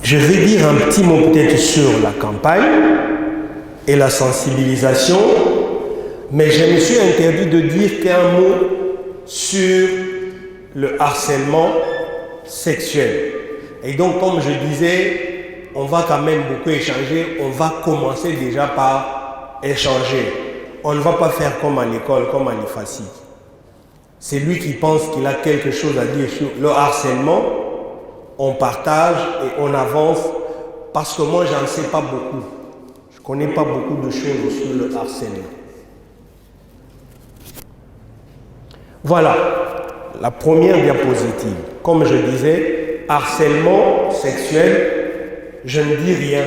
Je vais dire un petit mot peut-être sur la campagne et la sensibilisation, mais je me suis interdit de dire qu'un mot sur le harcèlement sexuel. Et donc, comme je disais, on va quand même beaucoup échanger, on va commencer déjà par échanger. On ne va pas faire comme à l'école, comme à l'IFACI. C'est lui qui pense qu'il a quelque chose à dire sur le harcèlement, on partage et on avance, parce que moi, j'en sais pas beaucoup. Je connais pas beaucoup de choses sur le harcèlement. Voilà, la première diapositive. Comme je disais, harcèlement sexuel, je ne dis rien.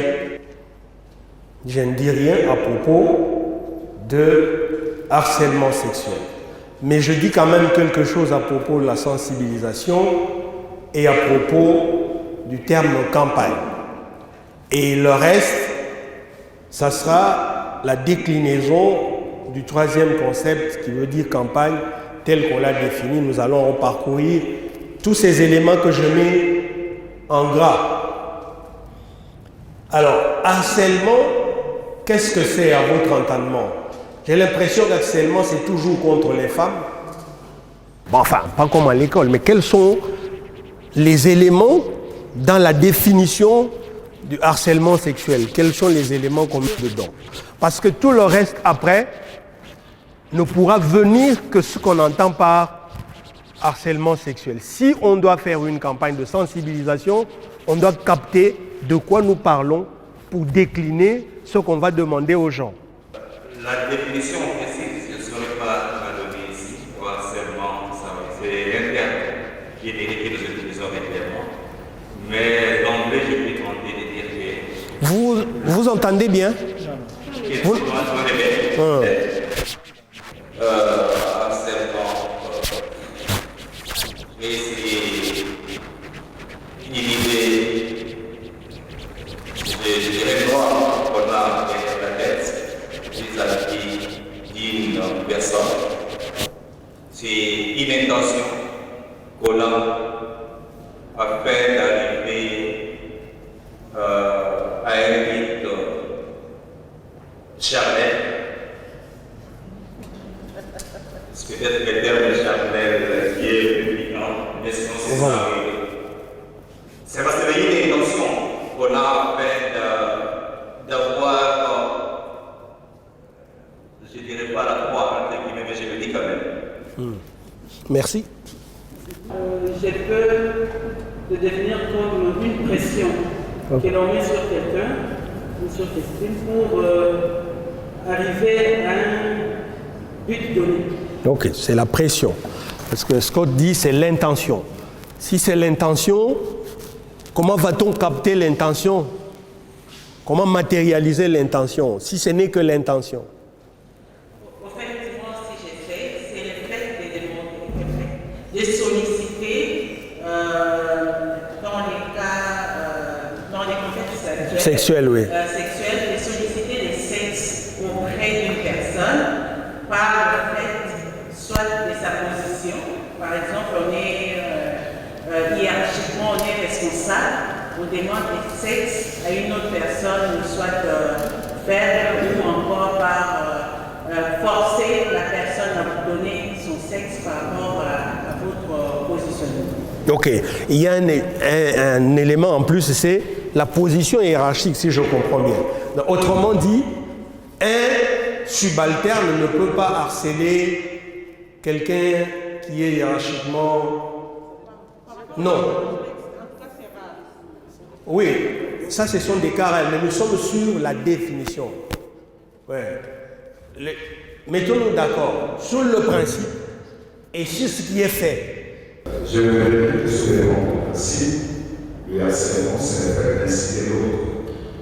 Je ne dis rien à propos de harcèlement sexuel. Mais je dis quand même quelque chose à propos de la sensibilisation et à propos du terme campagne. Et le reste, ça sera la déclinaison du troisième concept qui veut dire campagne tel qu'on l'a défini. Nous allons parcourir tous ces éléments que je mets en gras. Alors, harcèlement, qu'est-ce que c'est à votre entendement? J'ai l'impression qu'harcèlement, c'est toujours contre les femmes. Bon, enfin, pas comme à l'école, mais quels sont les éléments dans la définition du harcèlement sexuel? Quels sont les éléments qu'on met dedans? Parce que tout le reste après ne pourra venir que ce qu'on entend par harcèlement sexuel. Si on doit faire une campagne de sensibilisation, on doit capter de quoi nous parlons pour décliner ce qu'on va demander aux gens. La définition précise, je ne saurais pas la donner ici. Au harcèlement, c'est un terme qui est dédié que nous utilisons régulièrement. Mais d'emblée, je vais tenter de dire que... Vous entendez bien? Vous... harcèlement, mais c'est une idée, je dirais, noire qu'on a derrière la tête vis-à-vis d'une personne. C'est une intention qu'on a afin d'arriver à un but charnel. Peut-être que le terme charnel qui est publiquement, mais sinon c'est ça. C'est parce que c'est une intention qu'on a afin d'avoir, je ne dirais pas la croix, mais je le dis quand même. Merci. J'ai peur de devenir comme une pression que l'on met sur quelqu'un ou sur quelqu'un pour arriver à un but donné. Ok, c'est la pression. Parce que Scott dit c'est l'intention. Si c'est l'intention, comment va-t-on capter l'intention? Comment matérialiser l'intention si ce n'est que l'intention? Effectivement, ce que j'ai fait, c'est le fait de solliciter dans les cas, dans les contextes sexuels, oui. Sexuels, de solliciter le sexe auprès d'une personne par le fait soit de sa position, par exemple, on est hiérarchiquement, on est responsable, on demande le sexe à une autre personne, soit faire ou encore par forcer la personne à vous donner son sexe par rapport à votre positionnement. Ok, il y a un élément en plus, c'est la position hiérarchique, si je comprends bien. Donc, autrement dit, un subalterne ne peut pas harceler quelqu'un qui est hiérarchiquement... Non. Oui, ça ce sont des cas réels, mais nous sommes sur la définition. Ouais. Mettons-nous d'accord sur le principe et sur ce qui est fait. Je me répète sur les bons principes. Le harcèlement, c'est le fait d'inciter l'autre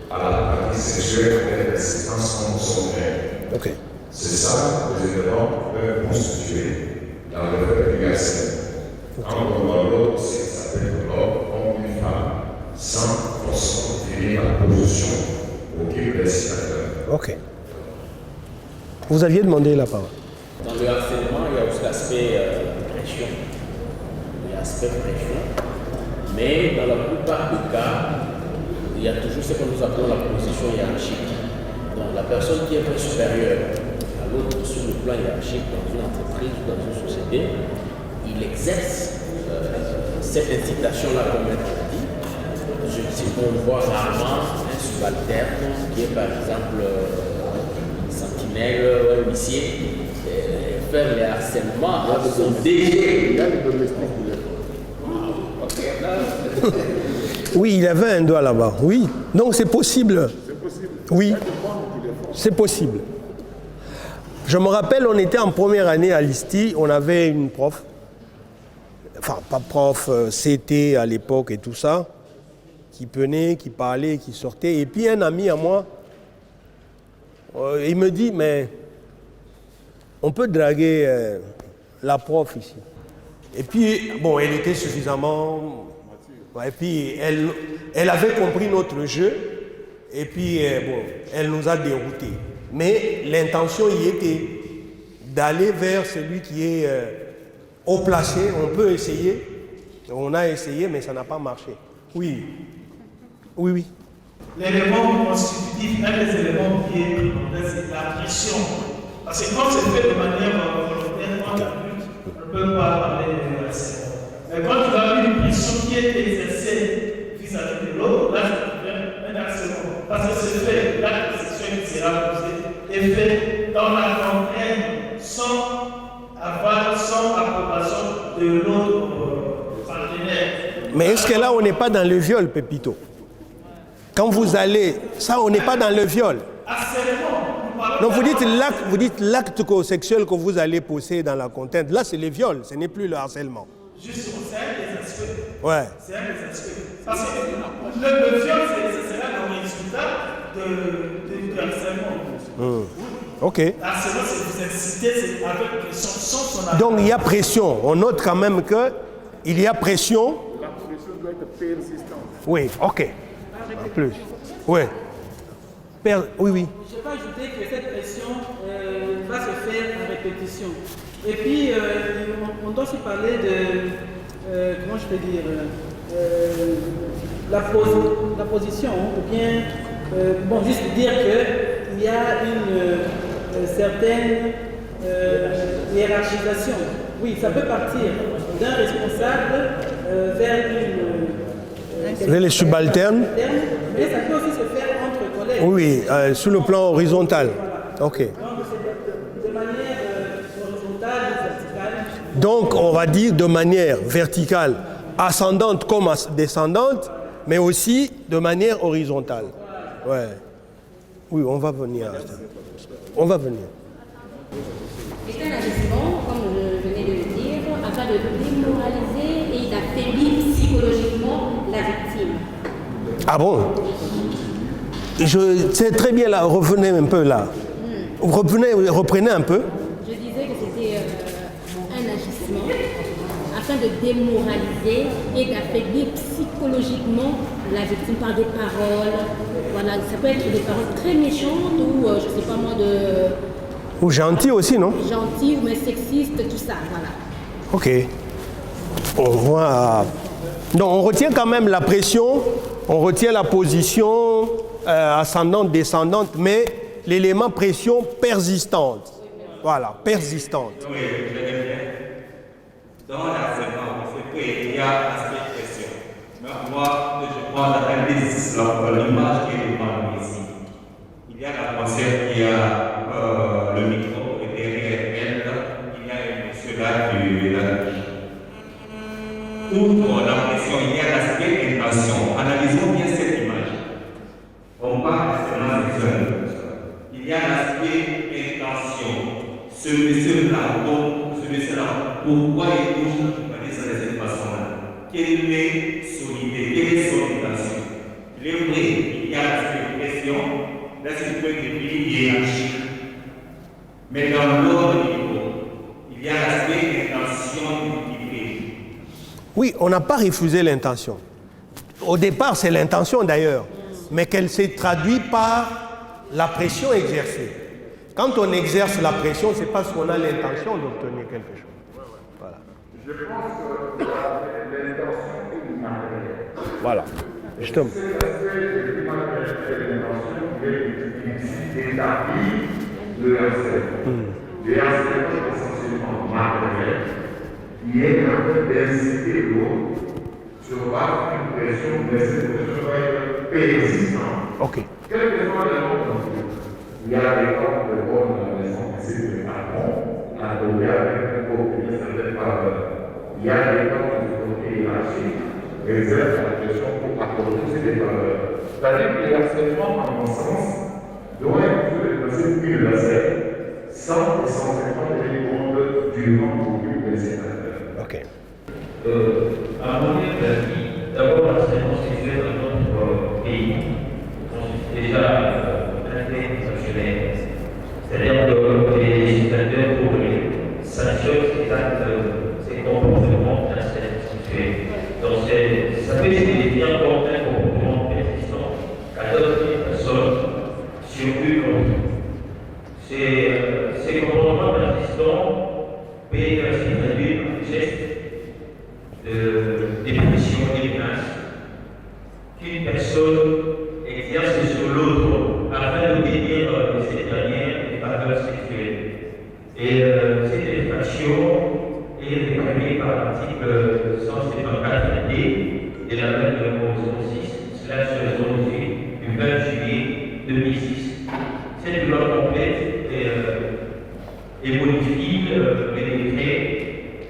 à la pratique sexuelle avec l'assistance contre son père. Ok. C'est ça que les éléments peuvent constituer dans le fait du harcèlement. Quand on voit l'autre, c'est que ça peut être l'homme comme une femme, sans forcément tenir la position auquel le incitateur. Ok. Vous aviez demandé la parole. Dans le harcèlement, il y a aussi l'aspect pression. Il y a l'aspect pression. Mais dans la plupart des cas, il y a toujours ce que nous appelons la position hiérarchique. Donc la personne qui est un peu supérieure à l'autre sur le plan hiérarchique dans une entreprise ou dans une société, il exerce cette incitation-là, comme elle l'a dit. Si on voit rarement un subalterne qui est par exemple sentinelle ou un huissier faire les harcèlements avec son DG. Il a des domestiques. Oui, il avait un doigt là-bas. Oui, donc c'est possible. C'est possible. Oui, c'est possible. Je me rappelle, on était en première année à l'ISTI, on avait une prof, enfin pas prof, CT à l'époque et tout ça, qui venait, qui parlait, qui sortait. Et puis un ami à moi, il me dit, mais on peut draguer la prof ici. Et puis, bon, elle était suffisamment... Et puis, elle avait compris notre jeu. Et puis, bon, elle nous a déroutés. Mais l'intention y était d'aller vers celui qui est haut placé. On peut essayer. On a essayé, mais ça n'a pas marché. Oui. Oui, oui. L'élément constitutif, un des éléments qui est primordial, c'est la pression. Parce que quand c'est fait de manière volontaire, quand l'adulte ne peut pas parler de harcèlement. Mais quand tu as une pression qui est exercée vis-à-vis de l'autre, là, ça devient un harcèlement. Parce que c'est fait, l'acte sexuel qui sera posé est fait dans la contrainte, sans aval, sans approbation de l'autre partenaire. Mais est-ce que là, on n'est pas dans le viol, Pépito? Quand vous allez, ça, on n'est pas dans le viol. Donc vous dites l'acte sexuel que vous allez poser dans la contrainte. Là, c'est le viol, ce n'est plus le harcèlement. Juste, c'est un des aspects. Ouais. C'est un des aspects. Parce que le viol, ce sera le résultat du harcèlement. Ok. Harcèlement, c'est vous inciter, c'est avec pression, sans son aval. Donc il y a pression. On note quand même qu'il y a pression. La pression doit être persistante. Oui, ok. Plus. Oui. Oui, oui. Je peux ajouter que cette pression va se faire en répétition. Et puis, on doit aussi parler de, comment je peux dire, la position, ou bien, bon, juste dire qu'il y a une certaine hiérarchisation. Oui, ça peut partir d'un responsable vers les subalternes. Mais ça peut aussi se faire entre collègues. Oui, sur le plan horizontal. Ok. De manière horizontale ou verticale. Donc, on va dire de manière verticale, ascendante comme descendante, mais aussi de manière horizontale. Ouais. Oui, on va venir à ça. On va venir. C'est un agissement, comme je venais de le dire, afin de démoraliser et d'affaiblir psychologiquement la victime. Ah bon? Je sais très bien là, revenez un peu là. Reprenez un peu. Je disais que c'était un agissement afin de démoraliser et d'affaiblir psychologiquement la victime par des paroles. Voilà, ça peut être des paroles très méchantes ou, je ne sais pas moi, Ou gentil aussi, non? gentilles ou mais sexistes, tout ça, voilà. Ok. On voit. Donc on retient quand même la pression, on retient la position ascendante, descendante, mais l'élément pression persistante. Voilà, persistante. Oui, je l'aime bien. Dans l'harcèlement, c'est qu'il y a l'aspect pression. Mais moi, je prends l'image qui est devant nous ici. Il y a la conseillère qui a le micro et derrière elle, il y a un monsieur là de la outre la pression, il y a l'aspect intention. Analysons bien cette image. On parle seulement des jeunes. Il y a l'aspect intention. Ce monsieur-là, pourquoi il touche de cette façon-là? Quelle est son idée? Quelle est son intention? Il est vrai, il y a l'aspect pression, l'aspect de hiérarchique. Mais dans l'autre niveau, il y a l'aspect intention multipliée. Oui, on n'a pas refusé l'intention. Au départ, c'est l'intention d'ailleurs, mais qu'elle s'est traduite par la pression exercée. Quand on exerce la pression, c'est parce qu'on a l'intention d'obtenir quelque chose. Voilà. Je pense que l'intention est du matériel. Voilà. Justement. Cet aspect de l'intervention est établi de l'enseignement. Le harcèlement est essentiellement matériel, qui est en train d'inciter l'autre sur base d'une pression, mais cette pression va être persistante. Ok. Quel que soit le nom, il y a des cas de bonne maison, c'est de patron, à donner avec un groupe qui s'appelle par il y a des cas de côté hiérarchique, réserve la question pour apporter des valeurs. C'est-à-dire que le harcèlement, à mon sens, doit être le principe universel, sans et sans répondre les comptes du nom pour les sénateurs. Ok. À mon avis, d'abord, l'harcèlement sexuel dans notre pays constitue déjà un fait exceptionnel. C'est-à-dire que les législateurs, pour les sanctions, ces actes, ces comportements d'harcèlement sexuel. Donc, ça fait signifier encore un comportement persistant qu'à d'autres personnes sur une autre. Ces comportements persistants peuvent ainsi traduire par des gestes de dépression et de menace qu'une personne exerce sur l'autre afin de détenir de cette dernière des faveurs sexuelles. Et cette infraction est réprimée par l'article 174D de la loi numéro 06/08 du 20 juillet 2006. Cette loi complète et modifie les décrets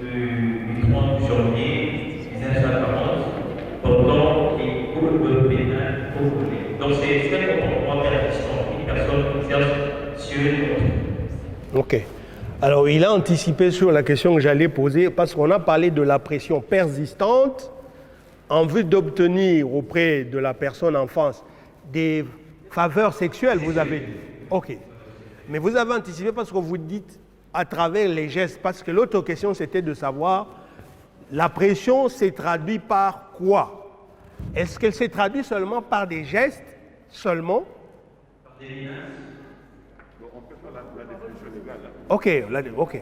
du 30 janvier 1940 portant les codes pénales congolais. Donc c'est un comportement persistant qu'une personne exerce sur une autre. Ok. Alors, il a anticipé sur la question que j'allais poser parce qu'on a parlé de la pression persistante en vue d'obtenir auprès de la personne en face des faveurs sexuelles, vous avez dit. Ok. Mais vous avez anticipé parce que vous dites à travers les gestes, parce que l'autre question c'était de savoir la pression s'est traduite par quoi? Est-ce qu'elle s'est traduite seulement par des gestes seulement? Par des menaces. On peut faire la définition légale. Ok.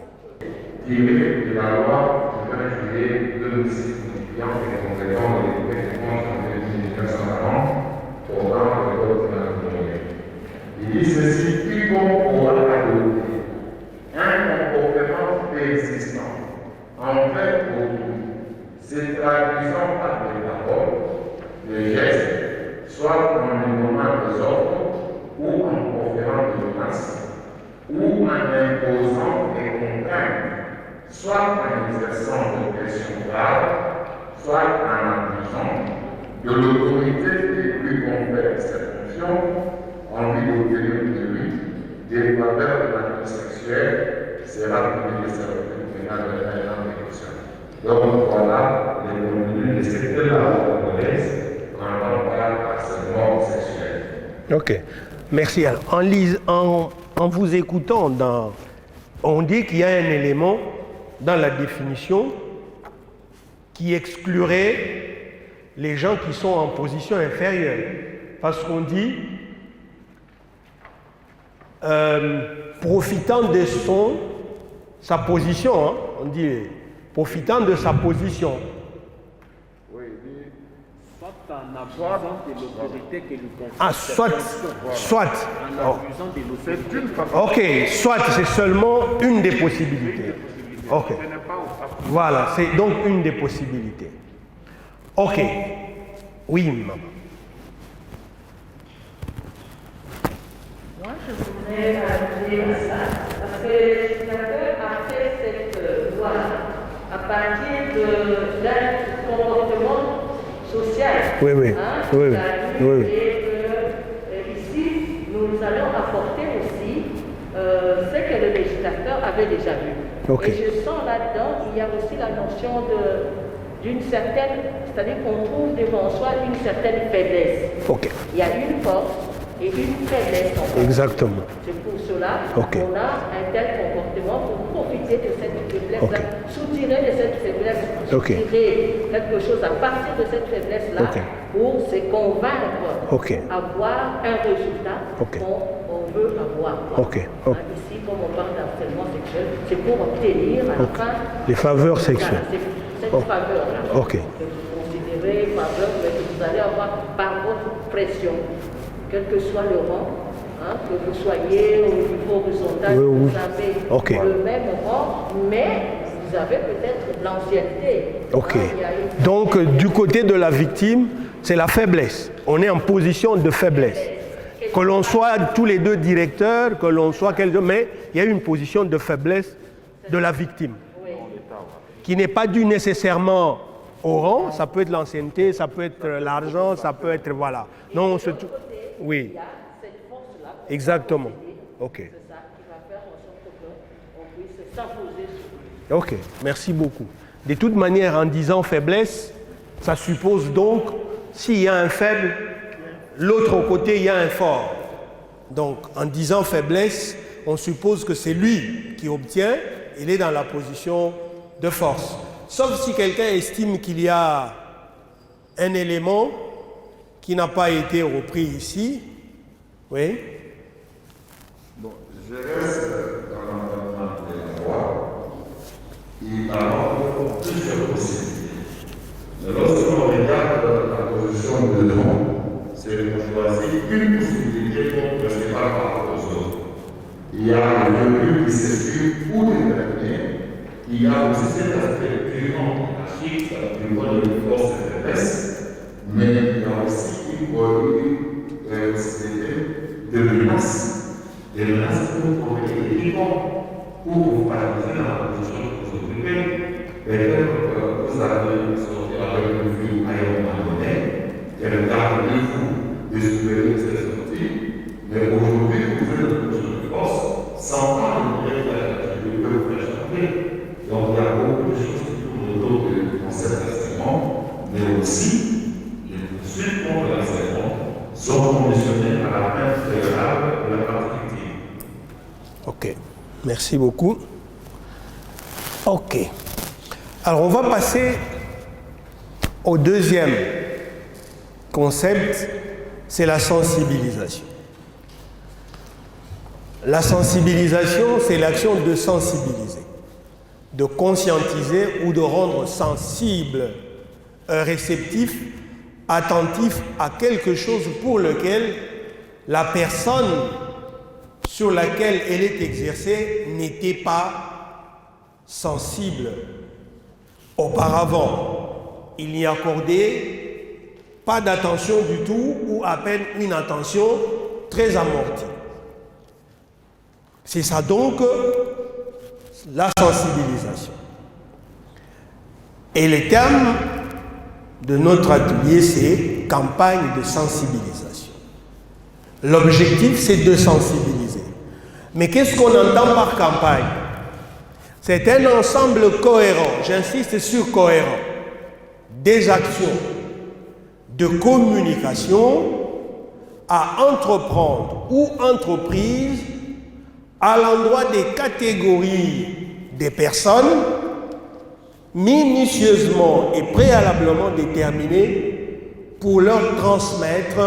Tiré de la loi du 20 juillet 2006 modifiant les compétences des défenses en 1940 programme de code pénal congolais. Il dit ceci, quiconque aura adopté un comportement persistant envers autrui, se traduisant par des paroles, des gestes, soit en donnant des ordres ou en conférant des menaces, ou en imposant des contraintes, soit en exerçant des pressions graves, soit en abusant de l'autorité qui lui confère cette fonction en vue d'obtenir de lui des faveurs de la vie sexuelle, sera puni de servitude pénale de 1 an de prison. Donc voilà les contenus de cette loi congolaise quand on parle harcèlement sexuel. Ok. Merci. Alors, en vous écoutant, on dit qu'il y a un élément dans la définition qui exclurait les gens qui sont en position inférieure. Parce qu'on dit profitant de sa position, hein, on dit profitant de sa position. Oui, soit en abusant de l'autorité que lui confère. Ah, soit. En abusant de l'autorité. Ok, soit c'est seulement une des possibilités. Ok. Voilà, c'est donc une des possibilités. Ok. Oui, maman. Moi, je voudrais ajouter à ça, parce que le législateur a fait cette loi à partir d'un comportement social. Oui. Et ici, nous allons apporter aussi ce que le législateur avait déjà vu. Okay. Et je sens là-dedans qu'il y a aussi la notion d'une certaine, c'est-à-dire qu'on trouve devant soi une certaine faiblesse. Okay. Il y a une force et une faiblesse. Exactement. C'est pour cela qu'on a un tel comportement pour profiter de cette faiblesse-là, soutirer de cette faiblesse, soutirer quelque chose à partir de cette faiblesse-là pour se convaincre, avoir un résultat qu'on veut avoir. Ici, comme on parle d'harcèlement sexuel, c'est pour obtenir à la fin les faveurs sexuelles. cette faveur-là. Ok. Que vous considérez aurez par exemple, mais que vous allez avoir par votre pression, quel que soit le rang, hein, que vous soyez au niveau horizontal, vous avez le même rang, mais vous avez peut-être l'ancienneté. Ok. Hein, donc, du côté de la victime, c'est la faiblesse. On est en position de faiblesse. Que l'on soit tous les deux directeurs, que l'on soit quelqu'un, mais il y a une position de faiblesse de la victime. Qui n'est pas due nécessairement au rang, ça peut être l'ancienneté, ça peut être l'argent, ça peut être, voilà. Non, on se... Oui. Exactement. Ok. C'est ça qui va faire en sorte qu'on puisse s'imposer sur lui. Ok, merci beaucoup. De toute manière, en disant faiblesse, ça suppose donc, s'il y a un faible, l'autre côté, il y a un fort. Donc, en disant faiblesse, on suppose que c'est lui qui obtient, il est dans la position de force. Sauf si quelqu'un estime qu'il y a un élément qui n'a pas été repris ici. Oui. Bon, je reste dans l'environnement de la loi et alors plusieurs possibilités. Mais lorsqu'on regarde la position de l'homme, c'est qu'on choisit une possibilité qu'on ne reste pas par rapport aux autres. Il y a le lieu qui s'exprime pour déterminer. Il y a aussi cet aspect purement hiérarchique, purement de force et de faiblesse, mais il y a aussi une possibilité de menace. Des menaces pour trouver des équipements, pour vous paralyser dans la position que vous occupez. Peut-être que vous avez sorti avec une vue à un moment donné, qu'elle garde de vous de supérieur de cette sortie, mais aujourd'hui, vous êtes dans une position de force, sans parler de la que vous échapper. Donc il y a beaucoup de choses qui tournent autour du concept d'enseignement, mais aussi les poursuites contre l'enseignement sont conditionnées à la peine fédérale de la partie victime. Ok, merci beaucoup. Ok. Alors on va passer au deuxième concept, c'est la sensibilisation. La sensibilisation, c'est l'action de sensibiliser, de conscientiser ou de rendre sensible un réceptif, attentif à quelque chose pour lequel la personne sur laquelle elle est exercée n'était pas sensible auparavant. Il n'y accordait pas d'attention du tout ou à peine une attention très amortie. C'est ça donc la sensibilisation. Et le terme de notre atelier, c'est campagne de sensibilisation. L'objectif, c'est de sensibiliser. Mais qu'est-ce qu'on entend par campagne? C'est un ensemble cohérent, j'insiste sur cohérent, des actions de communication à entreprendre ou entreprises à l'endroit des catégories des personnes minutieusement et préalablement déterminées pour leur transmettre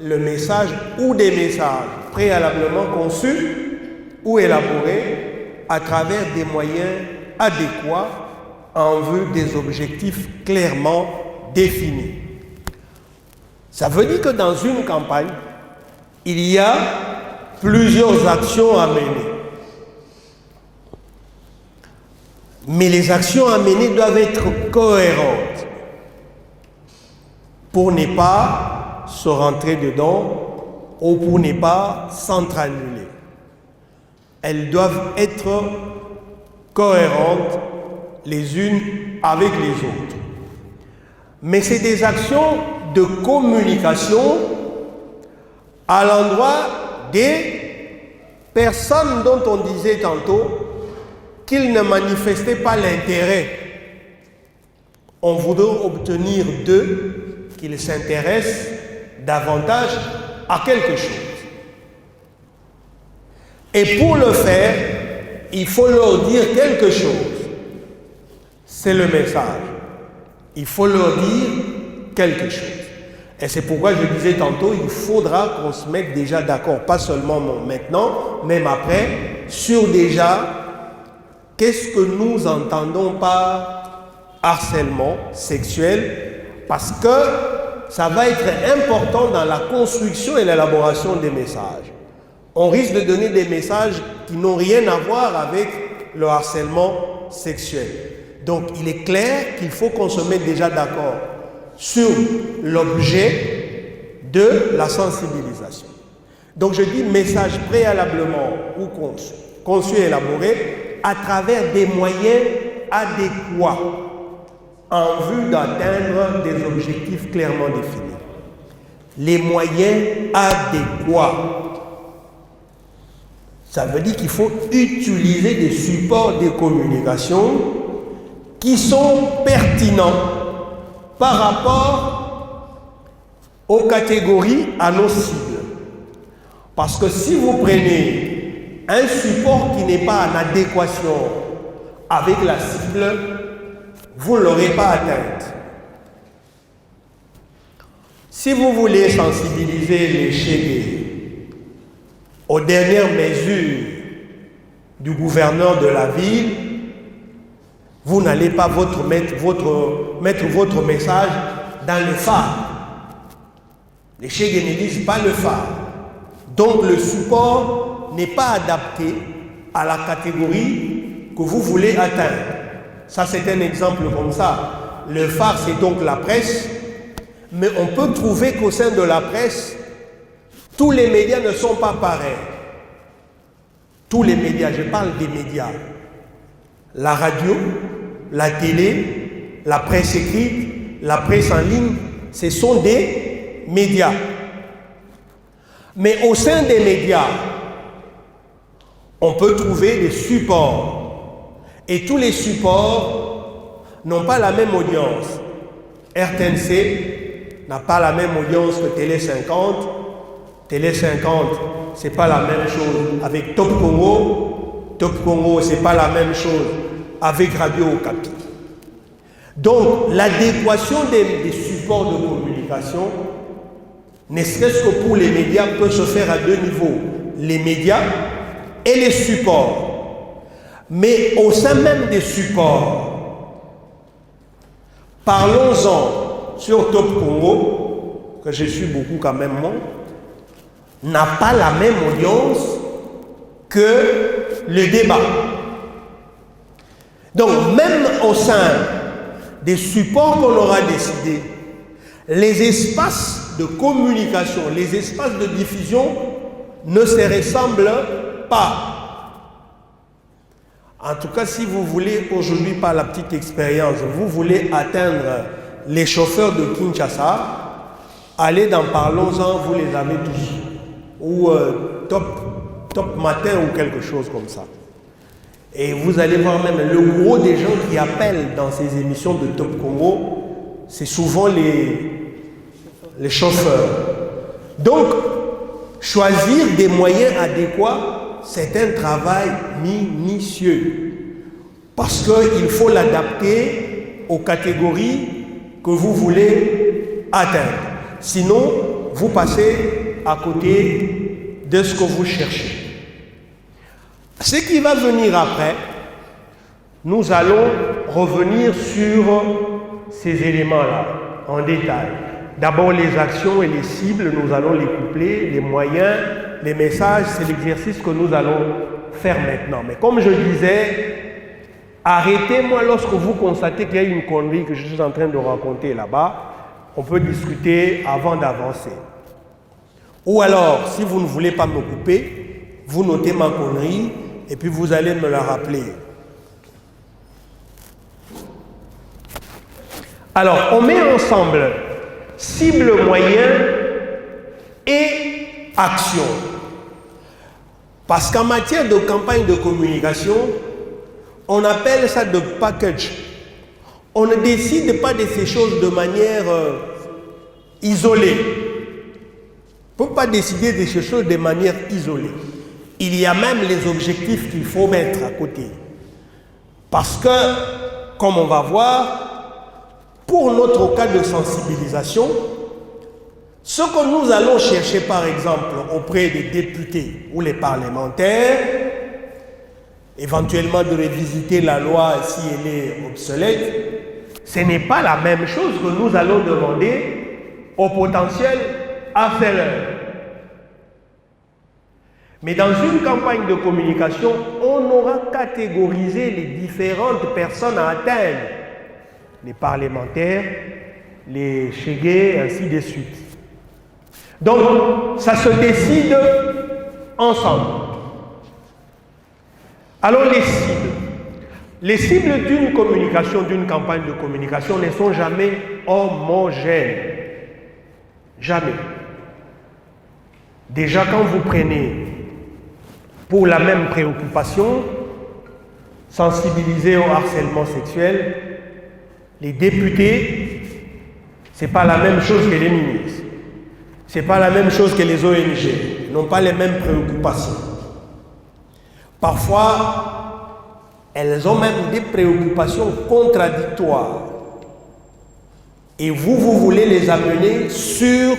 le message ou des messages préalablement conçus ou élaborés à travers des moyens adéquats en vue des objectifs clairement définis. Ça veut dire que dans une campagne, il y a plusieurs actions à mener. Mais les actions à mener doivent être cohérentes pour ne pas se rentrer dedans ou pour ne pas s'entreannuler. Elles doivent être cohérentes les unes avec les autres. Mais c'est des actions de communication à l'endroit des personnes dont on disait tantôt qu'ils ne manifestaient pas l'intérêt. On voudrait obtenir d'eux qu'ils s'intéressent davantage à quelque chose. Et pour le faire, il faut leur dire quelque chose. C'est le message. Il faut leur dire quelque chose. Et c'est pourquoi je disais tantôt, il faudra qu'on se mette déjà d'accord, pas seulement maintenant, même après, sur déjà qu'est-ce que nous entendons par harcèlement sexuel parce que ça va être important dans la construction et l'élaboration des messages. On risque de donner des messages qui n'ont rien à voir avec le harcèlement sexuel. Donc, il est clair qu'il faut qu'on se mette déjà d'accord sur l'objet de la sensibilisation. Donc, je dis message préalablement ou conçu et élaboré à travers des moyens adéquats en vue d'atteindre des objectifs clairement définis. Les moyens adéquats. Ça veut dire qu'il faut utiliser des supports de communication qui sont pertinents par rapport aux catégories, à nos cibles. Parce que si vous prenez un support qui n'est pas en adéquation avec la cible, vous ne l'aurez pas atteinte. Si vous voulez sensibiliser les chégués aux dernières mesures du gouverneur de la ville, vous n'allez pas mettre votre message dans le phare. Les chégués ne disent pas le phare. Donc le support n'est pas adapté à la catégorie que vous voulez atteindre. Ça, c'est un exemple comme ça. Le phare, c'est donc la presse, mais on peut trouver qu'au sein de la presse, tous les médias ne sont pas pareils. Tous les médias, je parle des médias. La radio, la télé, la presse écrite, la presse en ligne, ce sont des médias. Mais au sein des médias, on peut trouver des supports. Et tous les supports n'ont pas la même audience. RTNC n'a pas la même audience que Télé 50. Télé 50, ce n'est pas la même chose avec Top Congo. Top Congo, ce n'est pas la même chose avec Radio Okapi. Donc, l'adéquation des supports de communication, ne serait-ce que pour les médias, peut se faire à deux niveaux. Les médias et les supports. Mais au sein même des supports, parlons-en sur Top Congo, que je suis beaucoup quand même moi, n'a pas la même audience que le débat. Donc même au sein des supports qu'on aura décidé, les espaces de communication, les espaces de diffusion ne se ressemblent pas. En tout cas, si vous voulez, aujourd'hui, par la petite expérience, vous voulez atteindre les chauffeurs de Kinshasa, allez dans Parlons-en, vous les avez tous. Ou top Matin ou quelque chose comme ça. Et vous allez voir même le gros des gens qui appellent dans ces émissions de Top Congo, c'est souvent les chauffeurs. Donc, choisir des moyens adéquats, c'est un travail minutieux. Parce qu'il faut l'adapter aux catégories que vous voulez atteindre. Sinon, vous passez à côté de ce que vous cherchez. Ce qui va venir après, nous allons revenir sur ces éléments-là en détail. D'abord les actions et les cibles, nous allons les coupler, les moyens, les messages, c'est l'exercice que nous allons faire maintenant. Mais comme je disais, arrêtez-moi lorsque vous constatez qu'il y a une connerie que je suis en train de raconter là-bas. On peut discuter avant d'avancer. Ou alors, si vous ne voulez pas me couper, vous notez ma connerie et puis vous allez me la rappeler. Alors, on met ensemble cible, moyen et action. Parce qu'en matière de campagne de communication, on appelle ça de package. On ne décide pas de ces choses de manière isolée. On ne peut pas décider de ces choses de manière isolée. Il y a même les objectifs qu'il faut mettre à côté. Parce que, comme on va voir, pour notre cas de sensibilisation, ce que nous allons chercher par exemple auprès des députés ou les parlementaires, éventuellement de revisiter la loi si elle est obsolète, ce n'est pas la même chose que nous allons demander au potentiel harceleur. Mais dans une campagne de communication, on aura catégorisé les différentes personnes à atteindre. Les parlementaires, les chégués, ainsi de suite. Donc, ça se décide ensemble. Alors, les cibles. Les cibles d'une communication, d'une campagne de communication ne sont jamais homogènes. Jamais. Déjà, quand vous prenez pour la même préoccupation, sensibiliser au harcèlement sexuel, les députés, ce n'est pas la même chose que les ministres. Ce n'est pas la même chose que les ONG. Ils n'ont pas les mêmes préoccupations. Parfois, elles ont même des préoccupations contradictoires. Et vous voulez les amener sur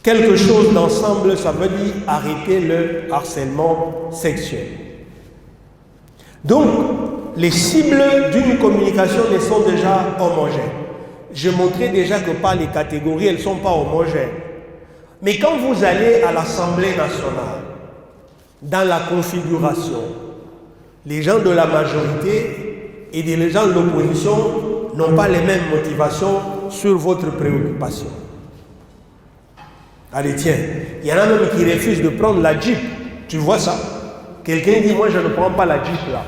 quelque chose d'ensemble, ça veut dire arrêter le harcèlement sexuel. Donc, les cibles d'une communication ne sont déjà homogènes. Je montrais déjà que par les catégories, elles ne sont pas homogènes. Mais quand vous allez à l'Assemblée nationale, dans la configuration, les gens de la majorité et les gens de l'opposition n'ont pas les mêmes motivations sur votre préoccupation. Allez, tiens, il y en a même qui refusent de prendre la Jeep. Tu vois ça? Quelqu'un dit, moi je ne prends pas la Jeep là.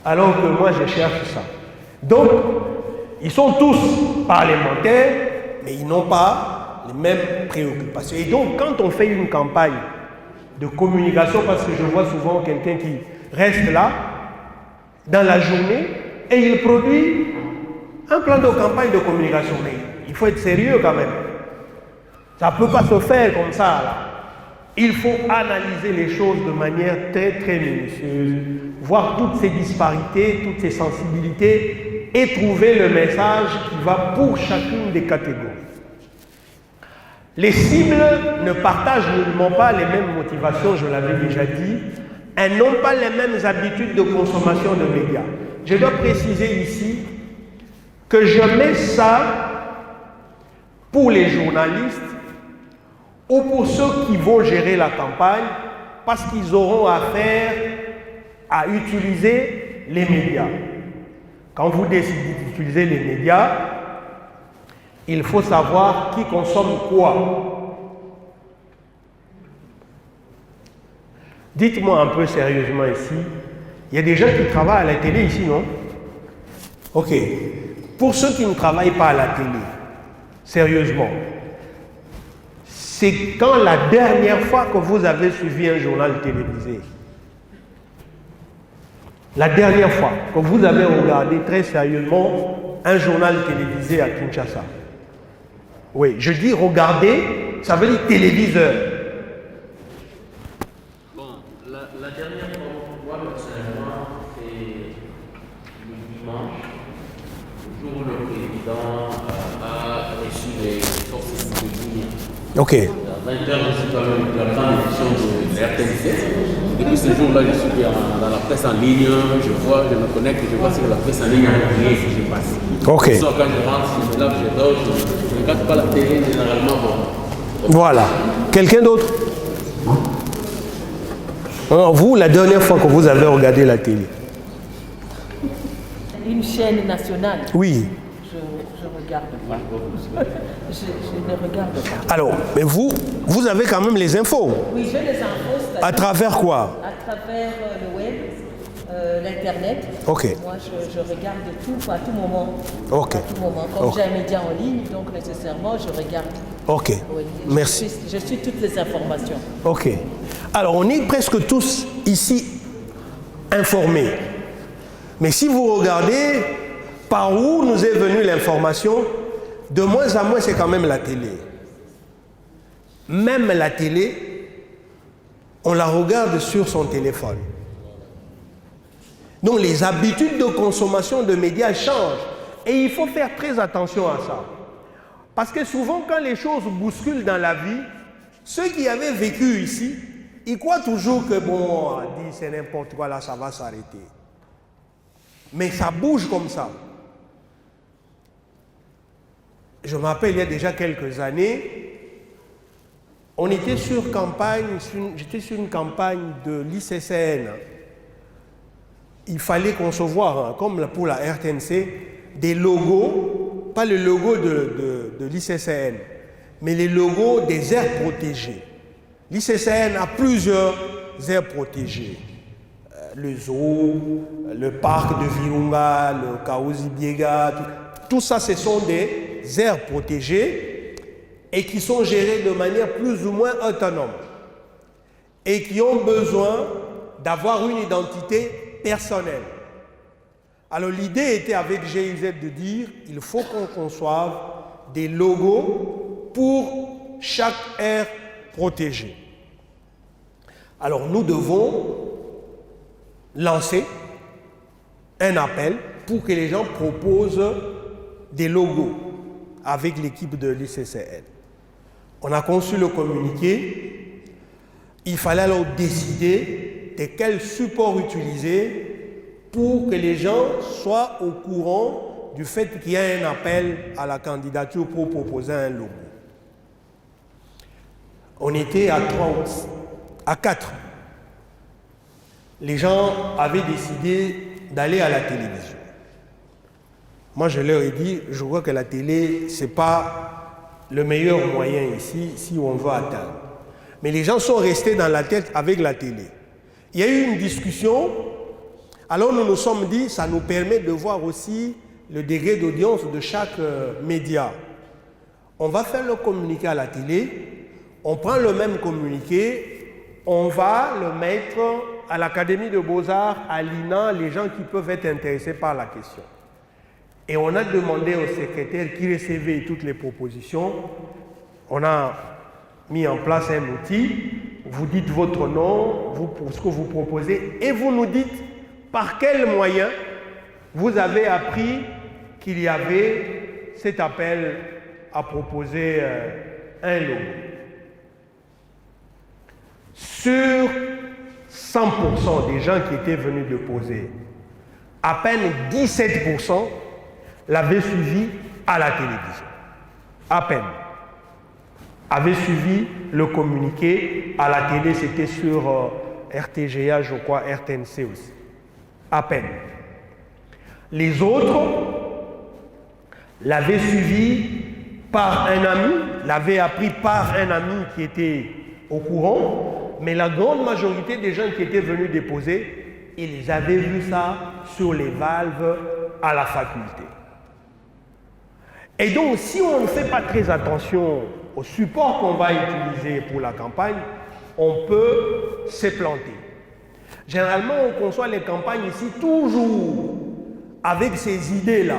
Alors que moi je cherche ça. Donc, ils sont tous parlementaires, mais ils n'ont pas les mêmes préoccupations. Et donc, quand on fait une campagne de communication, parce que je vois souvent quelqu'un qui reste là, dans la journée, et il produit un plan de campagne de communication. Mais il faut être sérieux quand même. Ça ne peut pas se faire comme ça, là. Il faut analyser les choses de manière très, très minutieuse, voir toutes ces disparités, toutes ces sensibilités, et trouver le message qui va pour chacune des catégories. Les cibles ne partagent nullement pas les mêmes motivations, je l'avais déjà dit. Elles n'ont pas les mêmes habitudes de consommation de médias. Je dois préciser ici que je mets ça pour les journalistes ou pour ceux qui vont gérer la campagne, parce qu'ils auront affaire à utiliser les médias. Quand vous décidez d'utiliser les médias, il faut savoir qui consomme quoi. Dites-moi un peu sérieusement ici, il y a des gens qui travaillent à la télé ici, non? Ok. Pour ceux qui ne travaillent pas à la télé, sérieusement, c'est quand la dernière fois que vous avez suivi un journal télévisé? La dernière fois que vous avez regardé très sérieusement un journal télévisé à Kinshasa? Oui, je dis regarder, ça veut dire téléviseur. Bon, la dernière fois, moi personnellement, c'est le dimanche, le jour où le président a reçu les forces de Guinée. Ok. À 20h, je suis dans la grande édition de la RTL17. Depuis ce jour-là, je suis dans la presse en ligne, je me connecte, je vois ce que la presse en ligne a envoyé et je passe. Ok. Quand je rentre, je me lave, je dors, je ne regarde pas la télé généralement. Bon. Voilà. Quelqu'un d'autre? Alors, vous, la dernière fois que vous avez regardé la télé? Une chaîne nationale. Oui. Je regarde pas. Je ne regarde pas. Alors, mais vous avez quand même les infos. Oui, j'ai les infos. À travers quoi? À travers le web, l'Internet. Ok. Moi, je regarde tout à tout moment. Ok. À tout moment. Comme j'ai un média en ligne, donc nécessairement, je regarde. Ok. Oui, merci. Je suis toutes les informations. Ok. Alors, on est presque tous ici informés. Mais si vous regardez par où nous est venue l'information, de moins en moins, c'est quand même la télé. Même la télé, on la regarde sur son téléphone. Donc les habitudes de consommation de médias changent. Et il faut faire très attention à ça. Parce que souvent, quand les choses bousculent dans la vie, ceux qui avaient vécu ici, ils croient toujours que, bon, on dit c'est n'importe quoi, là, ça va s'arrêter. Mais ça bouge comme ça. je me rappelle il y a déjà quelques années, on était sur campagne, j'étais sur une campagne de l'ICCN. Il fallait concevoir, comme pour la RTNC, des logos, pas le logo de l'ICCN, mais les logos des aires protégées. L'ICCN a plusieurs aires protégées. Le zoo, le parc de Virunga, le Kaozi Biega, tout ça, ce sont des aires protégées et qui sont gérées de manière plus ou moins autonome et qui ont besoin d'avoir une identité personnelle. Alors l'idée était avec GIZ de dire il faut qu'on conçoive des logos pour chaque aire protégée. Alors nous devons lancer un appel pour que les gens proposent des logos avec l'équipe de l'ICCN. On a conçu le communiqué. Il fallait alors décider de quel support utiliser pour que les gens soient au courant du fait qu'il y a un appel à la candidature pour proposer un logo. On était à 4. Les gens avaient décidé d'aller à la télévision. Moi, je leur ai dit, je crois que la télé, ce n'est pas le meilleur moyen ici, si on veut atteindre. Mais les gens sont restés dans la tête avec la télé. Il y a eu une discussion, alors nous nous sommes dit, ça nous permet de voir aussi le degré d'audience de chaque média. On va faire le communiqué à la télé, on prend le même communiqué, on va le mettre à l'Académie de Beaux-Arts, à l'INA, les gens qui peuvent être intéressés par la question. Et on a demandé au secrétaire qui recevait toutes les propositions. On a mis en place un outil. Vous dites votre nom, ce que vous proposez, et vous nous dites par quel moyen vous avez appris qu'il y avait cet appel à proposer un logo. Sur 100% des gens qui étaient venus déposer, à peine 17% l'avaient suivi à la télévision. À peine. Avaient suivi le communiqué à la télé, c'était sur RTGA, je crois, RTNC aussi. À peine. Les autres l'avaient suivi par un ami, l'avaient appris par un ami qui était au courant, mais la grande majorité des gens qui étaient venus déposer, ils avaient vu ça sur les valves à la faculté. Et donc, si on ne fait pas très attention au support qu'on va utiliser pour la campagne, on peut se planter. Généralement, on conçoit les campagnes ici toujours avec ces idées-là,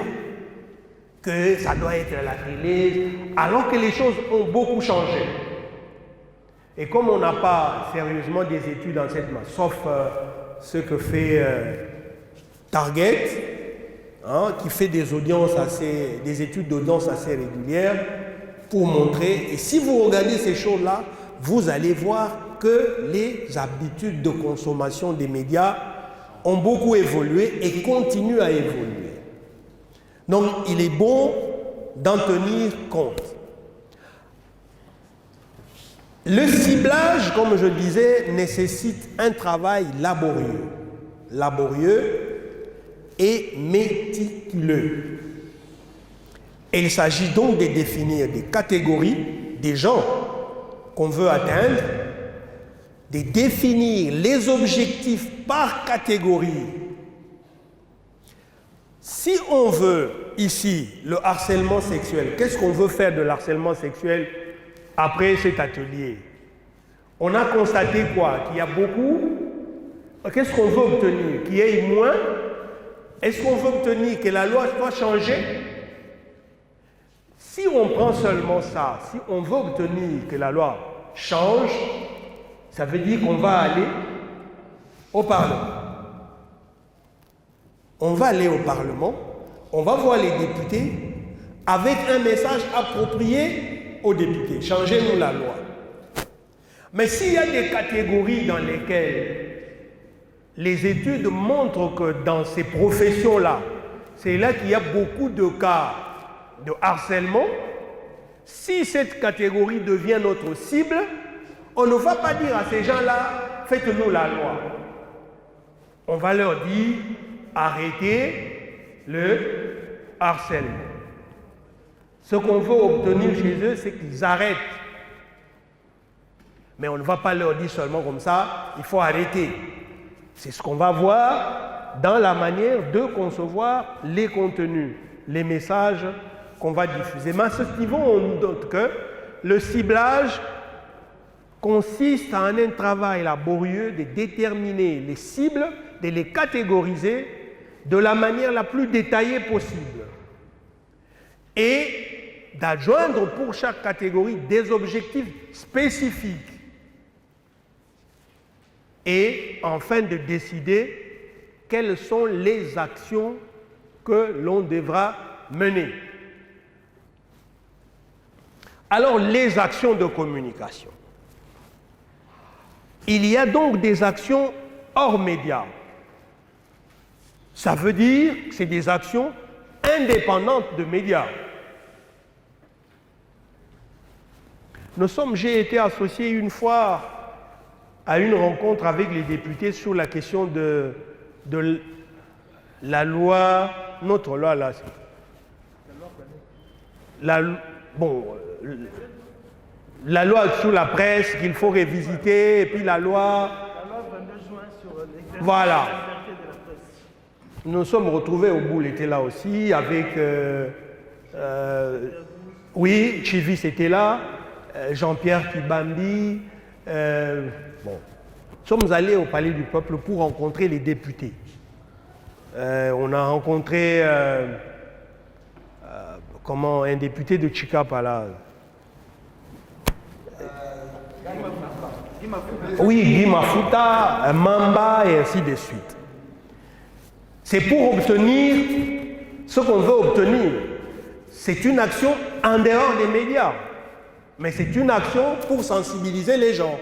que ça doit être à la télé, alors que les choses ont beaucoup changé. Et comme on n'a pas sérieusement des études dans cette masse, sauf ce que fait Target, qui fait des études d'audience assez régulières pour montrer. Et si vous regardez ces choses-là, vous allez voir que les habitudes de consommation des médias ont beaucoup évolué et continuent à évoluer. Donc, il est bon d'en tenir compte. Le ciblage, comme je disais, nécessite un travail laborieux et méticuleux. Et il s'agit donc de définir des catégories des gens qu'on veut atteindre, de définir les objectifs par catégorie. Si on veut ici le harcèlement sexuel, qu'est-ce qu'on veut faire de l'harcèlement sexuel après cet atelier? On a constaté quoi? Qu'il y a beaucoup. Qu'est-ce qu'on veut obtenir? Qu'il y ait moins? Est-ce qu'on veut obtenir que la loi soit changée? Si on prend seulement ça, si on veut obtenir que la loi change, ça veut dire qu'on va aller au Parlement. On va aller au Parlement, on va voir les députés avec un message approprié aux députés. Changez-nous la loi. Mais s'il y a des catégories dans lesquelles les études montrent que dans ces professions-là, c'est là qu'il y a beaucoup de cas de harcèlement, si cette catégorie devient notre cible, on ne va pas dire à ces gens-là, faites-nous la loi. On va leur dire, arrêtez le harcèlement. Ce qu'on veut obtenir chez eux, c'est qu'ils arrêtent. Mais on ne va pas leur dire seulement comme ça, il faut arrêter. C'est ce qu'on va voir dans la manière de concevoir les contenus, les messages qu'on va diffuser. Mais à ce niveau, on note que le ciblage consiste en un travail laborieux de déterminer les cibles, de les catégoriser de la manière la plus détaillée possible et d'adjoindre pour chaque catégorie des objectifs spécifiques et enfin de décider quelles sont les actions que l'on devra mener. Alors, les actions de communication. Il y a donc des actions hors médias. Ça veut dire que c'est des actions indépendantes de médias. J'ai été associé une fois à une rencontre avec les députés sur la question de la loi, notre loi là. La loi sur la presse qu'il faut révisiter, et puis la loi 22 juin sur l'exercice voilà. de la liberté de la presse. Nous nous sommes retrouvés au bout, il était là aussi, avec oui, Chivis était là, Jean-Pierre Kibambi. Nous sommes allés au Palais du Peuple pour rencontrer les députés. On a rencontré un député de Chikapa là. Oui, Guy Mafuta, Mamba et ainsi de suite. C'est pour obtenir ce qu'on veut obtenir. C'est une action en dehors des médias, mais c'est une action pour sensibiliser les gens.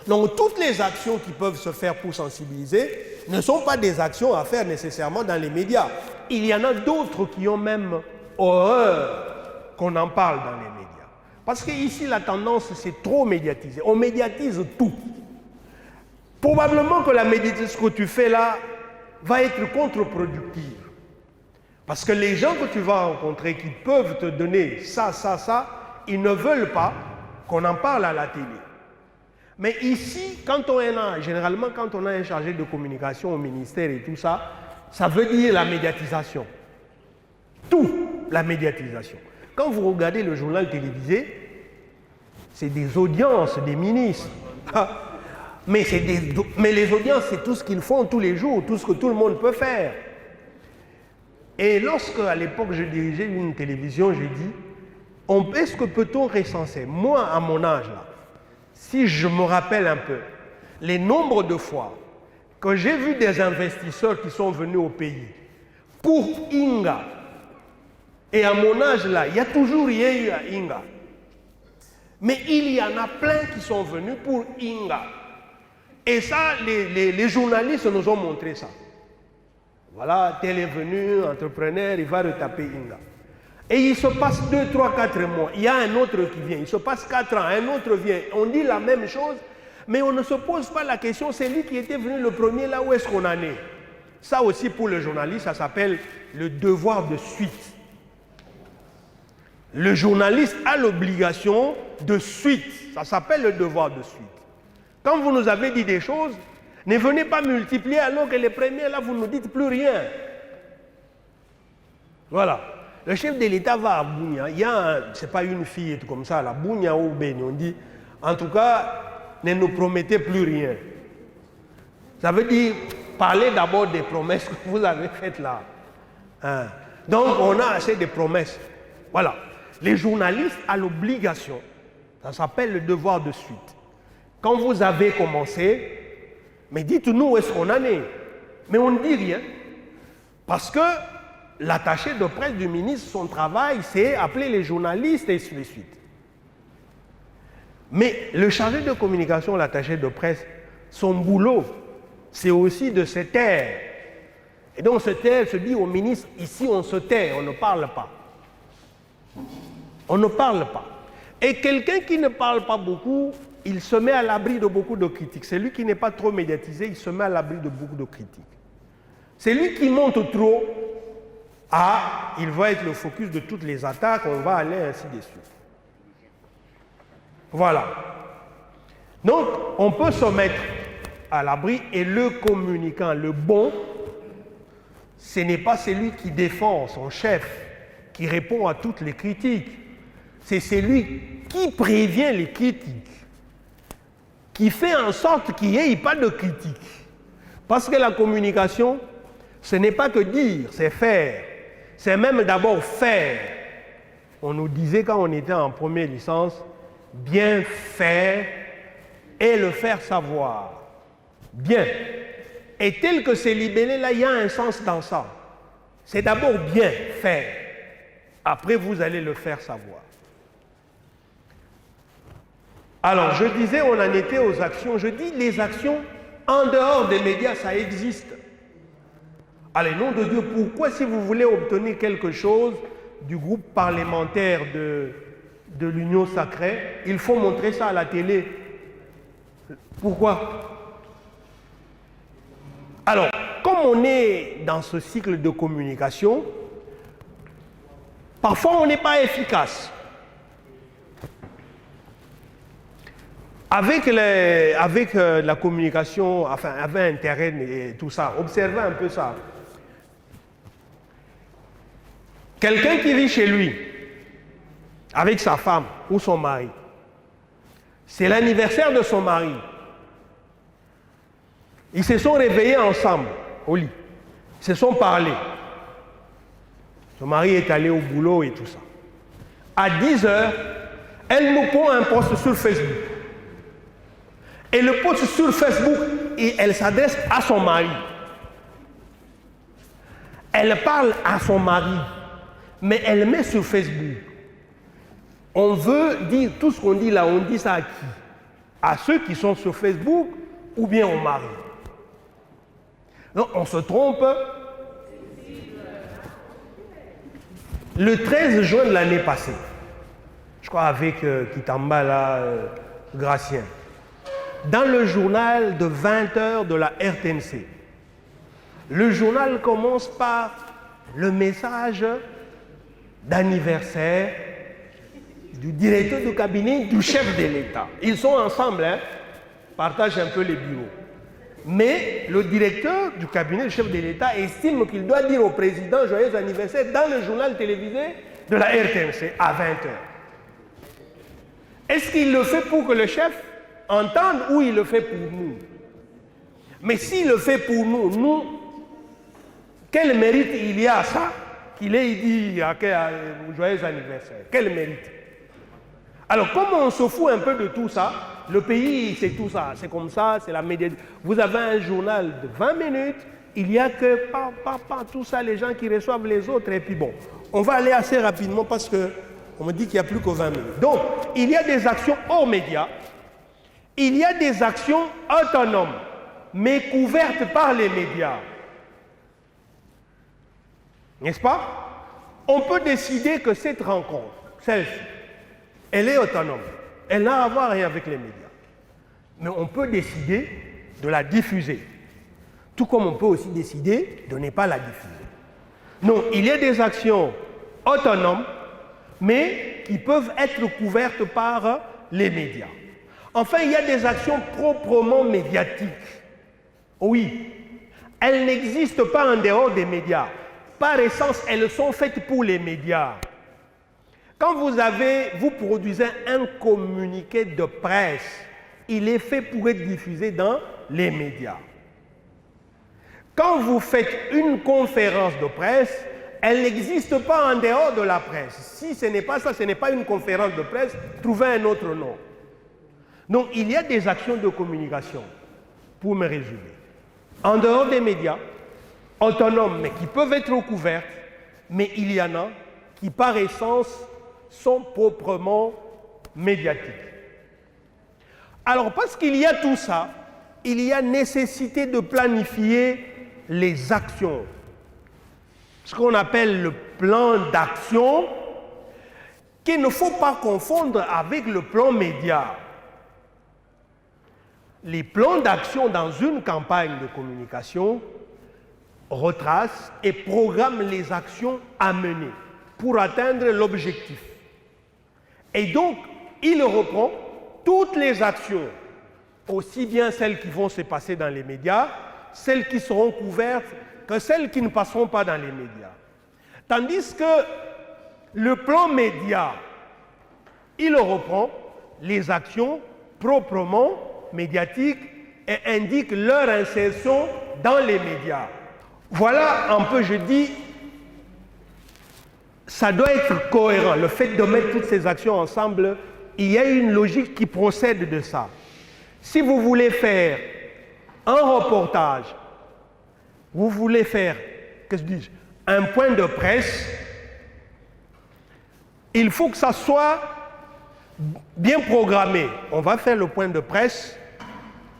Donc toutes les actions qui peuvent se faire pour sensibiliser ne sont pas des actions à faire nécessairement dans les médias. Il y en a d'autres qui ont même horreur qu'on en parle dans les médias. Parce qu'ici, la tendance, c'est trop médiatiser. On médiatise tout. Probablement que la médiatisation que tu fais là va être contre-productive. Parce que les gens que tu vas rencontrer qui peuvent te donner ça, ils ne veulent pas qu'on en parle à la télé. Mais ici, généralement, quand on a un chargé de communication au ministère et tout ça, ça veut dire la médiatisation. Tout, la médiatisation. Quand vous regardez le journal télévisé, c'est des audiences des ministres. Mais les audiences, c'est tout ce qu'ils font tous les jours, tout ce que tout le monde peut faire. Et lorsque, à l'époque, je dirigeais une télévision, j'ai dit, est-ce que peut-on recenser, moi, à mon âge, là, si je me rappelle un peu, les nombres de fois que j'ai vu des investisseurs qui sont venus au pays pour Inga, et à mon âge là, il y a toujours rien eu à Inga. Mais il y en a plein qui sont venus pour Inga. Et ça, les journalistes nous ont montré ça. Voilà, tel est venu, entrepreneur, il va retaper Inga. Et il se passe 2, 3, 4 mois. Il y a un autre qui vient. Il se passe 4 ans, un autre vient. On dit la même chose, mais on ne se pose pas la question, c'est lui qui était venu le premier, là où est-ce qu'on en est. Ça aussi, pour le journaliste, ça s'appelle le devoir de suite. Le journaliste a l'obligation de suite. Ça s'appelle le devoir de suite. Quand vous nous avez dit des choses, ne venez pas multiplier alors que les premiers, là, vous ne nous dites plus rien. Voilà. Le chef de l'État va à Bunia. C'est pas une fille comme ça, la Bunia ou Beni. On dit, en tout cas, ne nous promettez plus rien. Ça veut dire, parlez d'abord des promesses que vous avez faites là. Donc, on a assez de promesses. Voilà. Les journalistes ont l'obligation, ça s'appelle le devoir de suite. Quand vous avez commencé, mais dites-nous où est-ce qu'on en est. Mais on ne dit rien. Parce que l'attaché de presse du ministre, son travail, c'est appeler les journalistes et ainsi de suite. Mais le chargé de communication, l'attaché de presse, son boulot, c'est aussi de se taire. Et donc se taire, se dit au ministre, ici on se tait, on ne parle pas. On ne parle pas. Et quelqu'un qui ne parle pas beaucoup, il se met à l'abri de beaucoup de critiques. Celui qui n'est pas trop médiatisé, il se met à l'abri de beaucoup de critiques. Celui qui monte trop, il va être le focus de toutes les attaques, on va aller ainsi de suite. Voilà. Donc, on peut se mettre à l'abri et le communicant, le bon, ce n'est pas celui qui défend son chef, qui répond à toutes les critiques. C'est celui qui prévient les critiques, qui fait en sorte qu'il n'y ait pas de critiques. Parce que la communication, ce n'est pas que dire, c'est faire. C'est même d'abord faire. On nous disait quand on était en première licence, bien faire et le faire savoir. Bien. Et tel que c'est libellé, là, il y a un sens dans ça. C'est d'abord bien faire. Après, vous allez le faire savoir. Alors, je disais, on en était aux actions. Je dis, les actions, en dehors des médias, ça existe. Allez, nom de Dieu, pourquoi, si vous voulez obtenir quelque chose du groupe parlementaire de l'Union sacrée, il faut montrer ça à la télé? Pourquoi? Alors, comme on est dans ce cycle de communication, parfois on n'est pas efficace. Avec la communication, enfin avec Internet et tout ça, observez un peu ça. Quelqu'un qui vit chez lui, avec sa femme ou son mari, c'est l'anniversaire de son mari. Ils se sont réveillés ensemble au lit. Ils se sont parlé. Son mari est allé au boulot et tout ça. À 10h, elle nous pond un post sur Facebook. Et le post sur Facebook, elle s'adresse à son mari. Elle parle à son mari, mais elle met sur Facebook. On veut dire tout ce qu'on dit là, on dit ça à qui? À ceux qui sont sur Facebook ou bien au mari? Non, on se trompe. Le 13 juin de l'année passée, je crois avec Kitamba là, Gracien, dans le journal de 20h de la RTNC, le journal commence par le message d'anniversaire du directeur du cabinet du chef de l'État. Ils sont ensemble, hein, partagent un peu les bureaux. Mais le directeur du cabinet du chef de l'État estime qu'il doit dire au président joyeux anniversaire dans le journal télévisé de la RTNC à 20h. Est-ce qu'il le fait pour que le chef entende ou il le fait pour nous? Mais s'il le fait pour nous, quel mérite il y a à ça qu'il ait dit à joyeux anniversaire? Quel mérite? Alors, comme on se fout un peu de tout ça, le pays, c'est tout ça, c'est comme ça, c'est la média. Vous avez un journal de 20 minutes, il n'y a que tout ça, les gens qui reçoivent les autres, et puis bon, on va aller assez rapidement parce qu'on me dit qu'il n'y a plus que 20 minutes. Donc, il y a des actions hors médias, il y a des actions autonomes, mais couvertes par les médias. N'est-ce pas? On peut décider que cette rencontre, celle-ci, elle est autonome. Elle n'a à voir rien avec les médias. Mais on peut décider de la diffuser. Tout comme on peut aussi décider de ne pas la diffuser. Non, il y a des actions autonomes, mais qui peuvent être couvertes par les médias. Enfin, il y a des actions proprement médiatiques. Oui, elles n'existent pas en dehors des médias. Par essence, elles sont faites pour les médias. Quand vous produisez un communiqué de presse, il est fait pour être diffusé dans les médias. Quand vous faites une conférence de presse, elle n'existe pas en dehors de la presse. Si ce n'est pas ça, ce n'est pas une conférence de presse, trouvez un autre nom. Donc, il y a des actions de communication, pour me résumer. En dehors des médias, autonomes, mais qui peuvent être couvertes, mais il y en a qui, par essence, sont proprement médiatiques. Alors, parce qu'il y a tout ça, il y a nécessité de planifier les actions. Ce qu'on appelle le plan d'action qu'il ne faut pas confondre avec le plan média. Les plans d'action dans une campagne de communication retracent et programment les actions à mener pour atteindre l'objectif. Et donc, il reprend toutes les actions, aussi bien celles qui vont se passer dans les médias, celles qui seront couvertes, que celles qui ne passeront pas dans les médias. Tandis que le plan média, il reprend les actions proprement médiatiques et indique leur insertion dans les médias. Voilà un peu, je dis, ça doit être cohérent. Le fait de mettre toutes ces actions ensemble, il y a une logique qui procède de ça. Si vous voulez faire un reportage, vous voulez faire, qu'est-ce que je dis, un point de presse, il faut que ça soit bien programmé. On va faire le point de presse,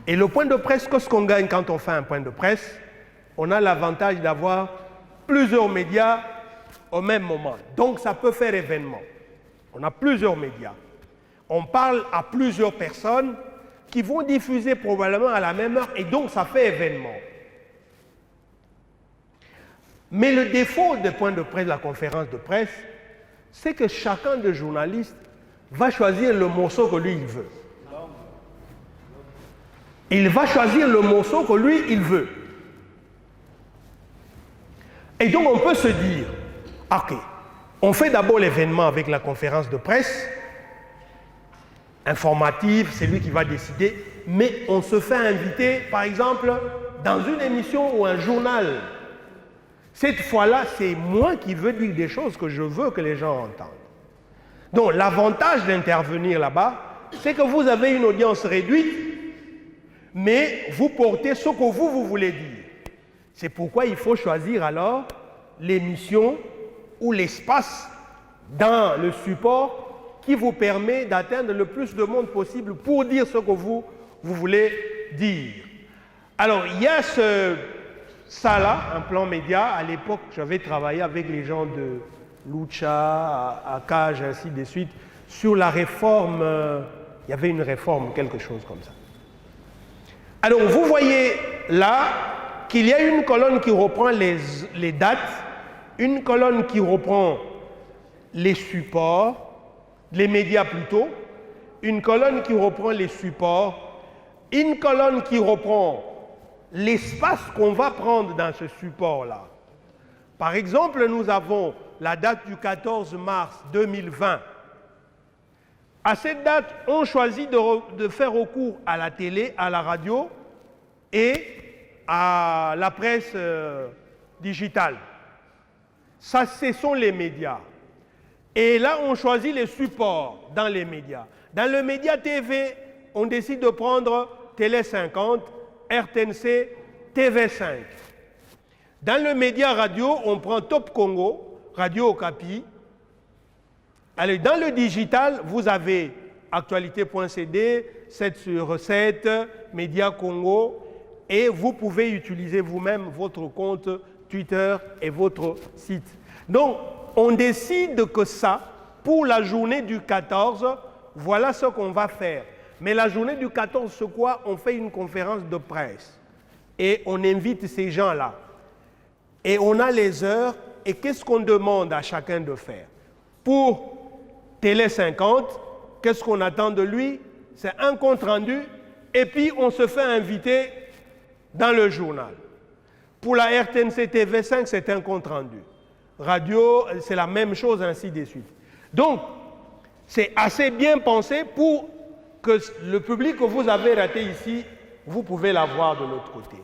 et le point de presse, qu'est-ce qu'on gagne quand on fait un point de presse? On a l'avantage d'avoir plusieurs médias au même moment. Donc ça peut faire événement. On a plusieurs médias. On parle à plusieurs personnes qui vont diffuser probablement à la même heure, et donc ça fait événement. Mais le défaut des points de presse, de la conférence de presse, c'est que chacun des journalistes va choisir le morceau que lui il veut. Il va choisir le morceau que lui il veut. Et donc on peut se dire, ok, on fait d'abord l'événement avec la conférence de presse, informative, c'est lui qui va décider, mais on se fait inviter, par exemple, dans une émission ou un journal. Cette fois-là, c'est moi qui veux dire des choses que je veux que les gens entendent. Donc l'avantage d'intervenir là-bas, c'est que vous avez une audience réduite, mais vous portez ce que vous voulez dire. C'est pourquoi il faut choisir alors l'émission ou l'espace dans le support qui vous permet d'atteindre le plus de monde possible pour dire ce que vous voulez dire. Alors, il y a ça là, un plan média. À l'époque, j'avais travaillé avec les gens de Lucha, à Cage, ainsi de suite, sur la réforme. Il y avait une réforme, quelque chose comme ça. Alors, vous voyez là qu'il y a une colonne qui reprend les dates, une colonne qui reprend les supports, les médias plutôt, une colonne qui reprend les supports, une colonne qui reprend l'espace qu'on va prendre dans ce support-là. Par exemple, nous avons la date du 14 mars 2020. À cette date, on choisit de faire recours à la télé, à la radio et à la presse digitale. Ça, ce sont les médias. Et là, on choisit les supports dans les médias. Dans le média TV, on décide de prendre Télé 50, RTNC, TV5. Dans le média radio, on prend Top Congo, Radio Okapi. Allez, dans le digital, vous avez Actualité.cd, 7 sur 7, Média Congo, et vous pouvez utiliser vous-même votre compte Twitter et votre site. Donc, on décide que ça, pour la journée du 14, voilà ce qu'on va faire. Mais la journée du 14, c'est quoi? On fait une conférence de presse. Et on invite ces gens-là. Et on a les heures. Et qu'est-ce qu'on demande à chacun de faire? Pour Télé 50, qu'est-ce qu'on attend de lui? C'est un compte rendu. Et puis, on se fait inviter dans le journal. Pour la RTNC TV5, c'est un compte rendu. Radio, c'est la même chose, ainsi de suite. Donc, c'est assez bien pensé pour que le public que vous avez raté ici, vous pouvez l'avoir de l'autre côté.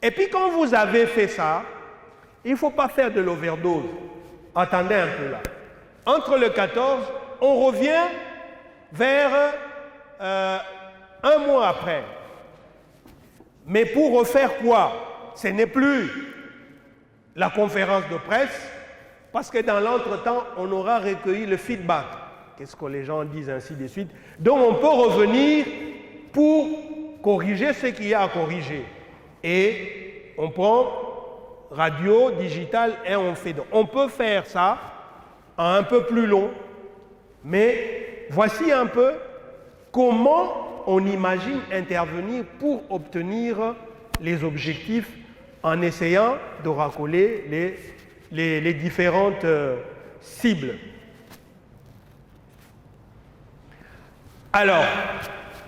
Et puis, quand vous avez fait ça, il ne faut pas faire de l'overdose. Attendez un peu là. Entre le 14, on revient vers un mois après. Mais pour refaire quoi? Ce n'est plus la conférence de presse, parce que dans l'entretemps, on aura recueilli le feedback. Qu'est-ce que les gens disent, ainsi de suite. Donc, on peut revenir pour corriger ce qu'il y a à corriger. Et on prend radio, digital, et on fait. Donc, on peut faire ça en un peu plus long, Mais voici un peu comment on imagine intervenir pour obtenir les objectifs en essayant de racoler les différentes cibles. Alors,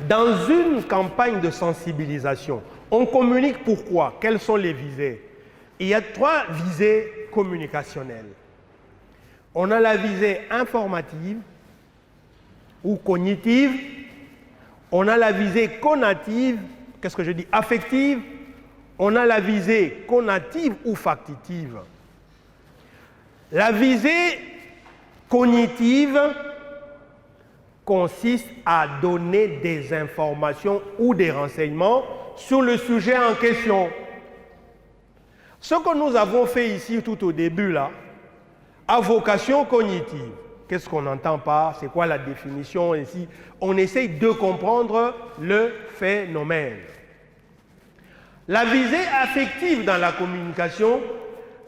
dans une campagne de sensibilisation, on communique pourquoi? Quelles sont les visées? Il y a 3 visées communicationnelles. On a la visée informative ou cognitive. On a la visée conative, qu'est-ce que je dis? Affective. On a la visée conative ou factitive. La visée cognitive consiste à donner des informations ou des renseignements sur le sujet en question. Ce que nous avons fait ici tout au début, là, a vocation cognitive. Qu'est-ce qu'on entend par? C'est quoi la définition ici? On essaye de comprendre le phénomène. La visée affective dans la communication,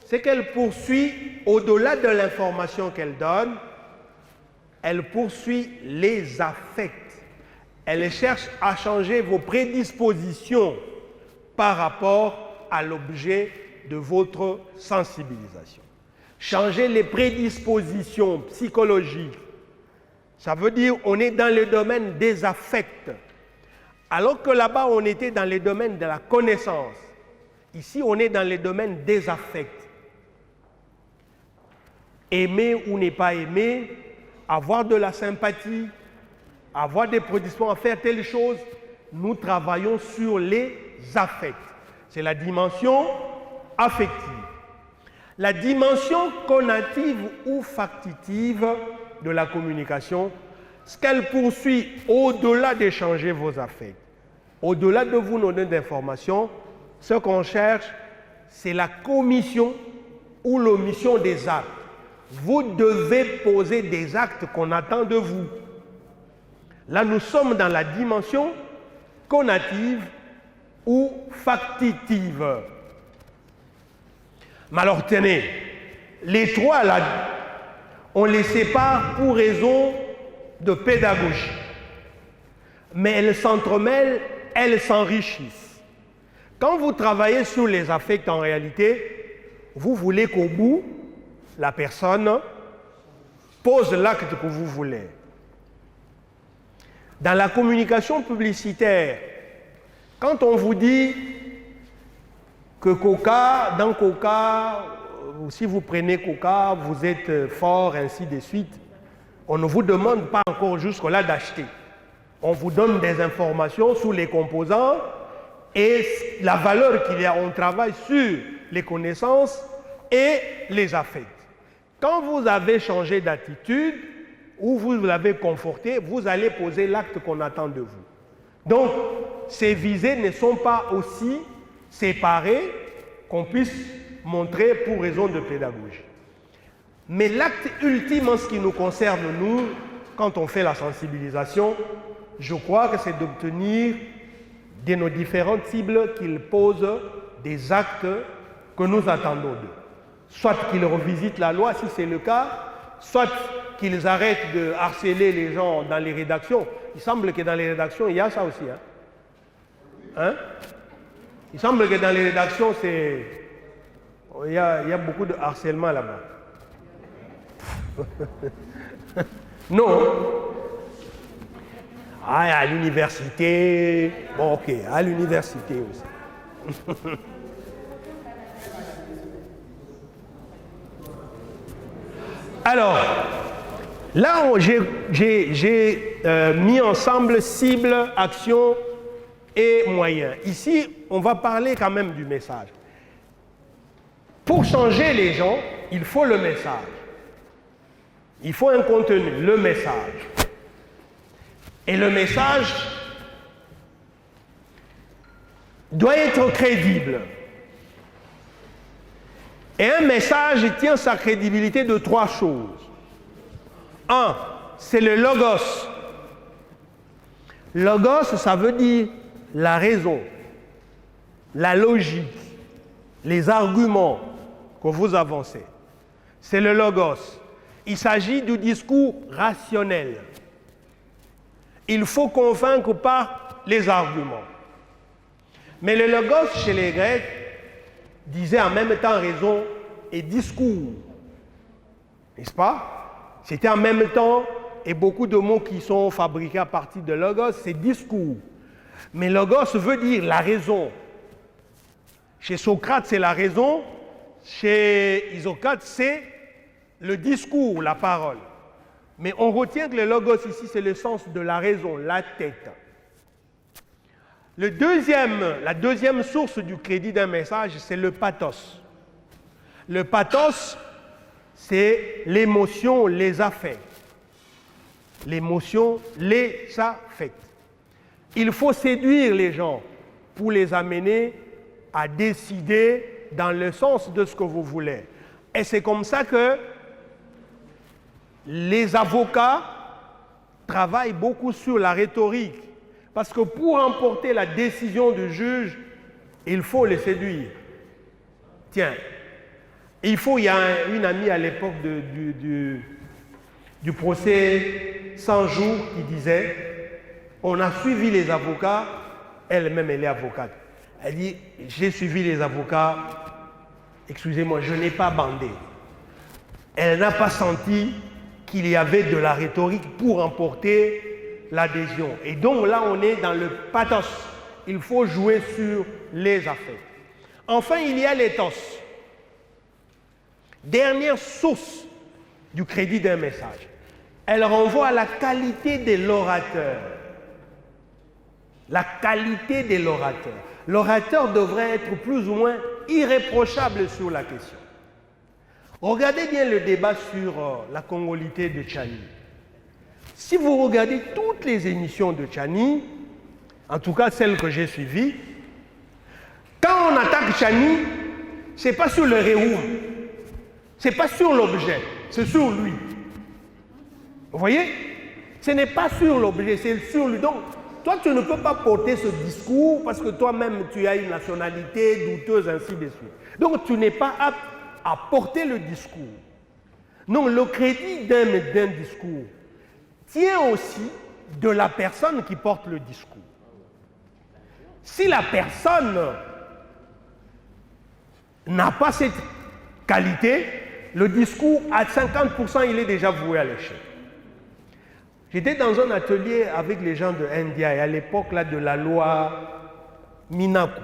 c'est qu'elle poursuit, au-delà de l'information qu'elle donne, elle poursuit les affects. Elle cherche à changer vos prédispositions par rapport à l'objet de votre sensibilisation. Changer les prédispositions psychologiques. Ça veut dire qu'on est dans le domaine des affects. Alors que là-bas, on était dans le domaine de la connaissance. Ici, on est dans le domaine des affects. Aimer ou ne pas aimer, avoir de la sympathie, avoir des prédispositions à faire telle chose, nous travaillons sur les affects. C'est la dimension affective. La dimension conative ou factitive de la communication, ce qu'elle poursuit au-delà d'échanger vos affects, au-delà de vous donner d'informations, ce qu'on cherche, c'est la commission ou l'omission des actes. Vous devez poser des actes qu'on attend de vous. Là, nous sommes dans la dimension conative ou factitive. Mais alors, tenez, les 3 là, on les sépare pour raison de pédagogie. Mais elles s'entremêlent, elles s'enrichissent. Quand vous travaillez sur les affects, en réalité, vous voulez qu'au bout, la personne pose l'acte que vous voulez. Dans la communication publicitaire, quand on vous dit que dans Coca, si vous prenez Coca, vous êtes fort, ainsi de suite, on ne vous demande pas encore jusque-là d'acheter. On vous donne des informations sur les composants et la valeur qu'il y a. On travaille sur les connaissances et les affects. Quand vous avez changé d'attitude ou vous l'avez conforté, vous allez poser l'acte qu'on attend de vous. Donc, ces visées ne sont pas aussi séparées qu'on puisse montrer pour raison de pédagogie. Mais l'acte ultime en ce qui nous concerne, nous, quand on fait la sensibilisation, je crois que c'est d'obtenir de nos différentes cibles qu'ils posent des actes que nous attendons d'eux. Soit qu'ils revisitent la loi, si c'est le cas, soit qu'ils arrêtent de harceler les gens dans les rédactions. Il semble que dans les rédactions, il y a ça aussi. Hein? Il semble que dans les rédactions, il y a beaucoup de harcèlement là-bas. Non. Ah, à l'université. Bon, ok, à l'université aussi. Alors, là, j'ai mis ensemble cible, action et moyens. Ici, on va parler quand même du message. Pour changer les gens, il faut le message. Il faut un contenu, le message. Et le message doit être crédible. Et un message tient sa crédibilité de 3 choses. 1, c'est le logos. Logos, ça veut dire la raison, la logique, les arguments que vous avancez. C'est le logos. Il s'agit du discours rationnel. Il faut convaincre par les arguments. Mais le logos chez les Grecs disait en même temps raison et discours. N'est-ce pas? C'était en même temps, et beaucoup de mots qui sont fabriqués à partir de logos, c'est discours. Mais logos veut dire la raison. Chez Socrate, c'est la raison. Chez Isocrate, c'est le discours, la parole. Mais on retient que le logos ici, c'est le sens de la raison, la tête. La deuxième source du crédit d'un message, c'est le pathos. Le pathos, c'est l'émotion, les affects. L'émotion, les affects. Il faut séduire les gens pour les amener à décider dans le sens de ce que vous voulez. Et c'est comme ça que les avocats travaillent beaucoup sur la rhétorique. Parce que pour emporter la décision du juge, il faut le séduire. Tiens, il y a une amie à l'époque du procès 100 jours qui disait, on a suivi les avocats, elle-même elle est avocate. Elle dit, j'ai suivi les avocats, excusez-moi, je n'ai pas bandé. Elle n'a pas senti qu'il y avait de la rhétorique pour emporter l'adhésion. Et donc là, on est dans le pathos. Il faut jouer sur les affects. Enfin, il y a l'éthos. Dernière source du crédit d'un message. Elle renvoie à la qualité de l'orateur. La qualité de l'orateur. L'orateur devrait être plus ou moins irréprochable sur la question. Regardez bien le débat sur la congolité de Tchani. Si vous regardez toutes les émissions de Tchani, en tout cas celles que j'ai suivies, quand on attaque Tchani, ce n'est pas sur le réoum, ce n'est pas sur l'objet, c'est sur lui. Vous voyez? Ce n'est pas sur l'objet, c'est sur lui. Donc, toi, tu ne peux pas porter ce discours parce que toi-même, tu as une nationalité douteuse, ainsi de suite. Donc, tu n'es pas apte à porter le discours. Non, le crédit d'un discours tient aussi de la personne qui porte le discours. Si la personne n'a pas cette qualité, le discours, à 50%, il est déjà voué à l'échec. J'étais dans un atelier avec les gens de India et à l'époque là, de la loi Minaku.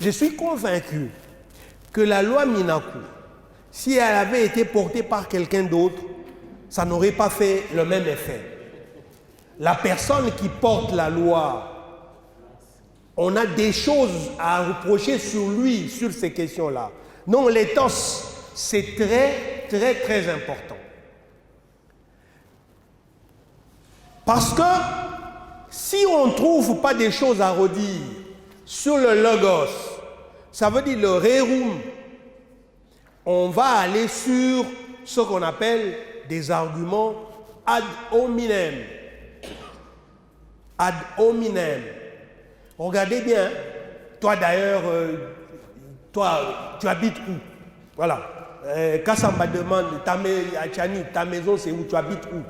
Je suis convaincu que la loi Minaku, si elle avait été portée par quelqu'un d'autre, ça n'aurait pas fait le même effet. La personne qui porte la loi, on a des choses à reprocher sur lui, sur ces questions-là. Non, l'éthos, c'est très, très, très important. Parce que si on ne trouve pas des choses à redire sur le logos, ça veut dire le rerum, on va aller sur ce qu'on appelle des arguments ad hominem. Ad hominem. Regardez bien, toi d'ailleurs, toi, tu habites où? Voilà. Kassamba demande, ta maison c'est où? Tu habites où?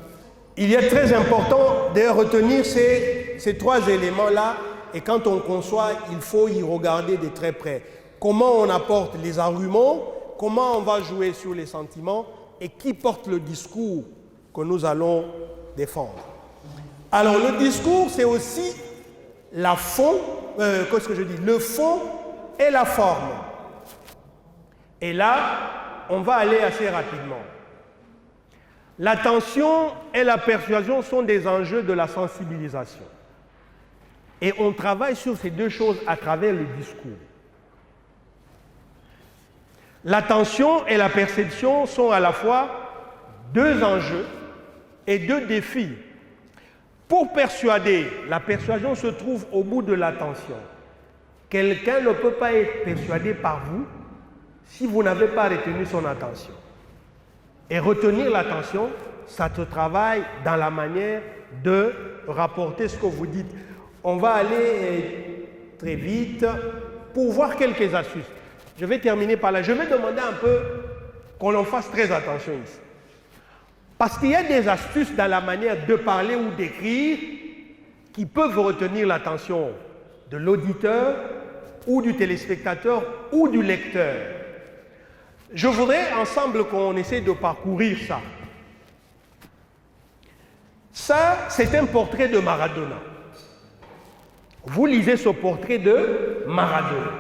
Il est très important de retenir ces trois éléments-là et quand on conçoit, il faut y regarder de très près. Comment on apporte les arguments, comment on va jouer sur les sentiments et qui porte le discours que nous allons défendre. Alors le discours, c'est aussi le fond et la forme. Et là, on va aller assez rapidement. L'attention et la persuasion sont des enjeux de la sensibilisation. Et on travaille sur ces deux choses à travers le discours. L'attention et la perception sont à la fois deux enjeux et deux défis. Pour persuader, la persuasion se trouve au bout de l'attention. Quelqu'un ne peut pas être persuadé par vous si vous n'avez pas retenu son attention. Et retenir l'attention, ça te travaille dans la manière de rapporter ce que vous dites. On va aller très vite pour voir quelques astuces. Je vais terminer par là. Je vais demander un peu qu'on en fasse très attention ici. Parce qu'il y a des astuces dans la manière de parler ou d'écrire qui peuvent retenir l'attention de l'auditeur ou du téléspectateur ou du lecteur. Je voudrais ensemble qu'on essaie de parcourir ça. Ça, c'est un portrait de Maradona. Vous lisez ce portrait de Maradona.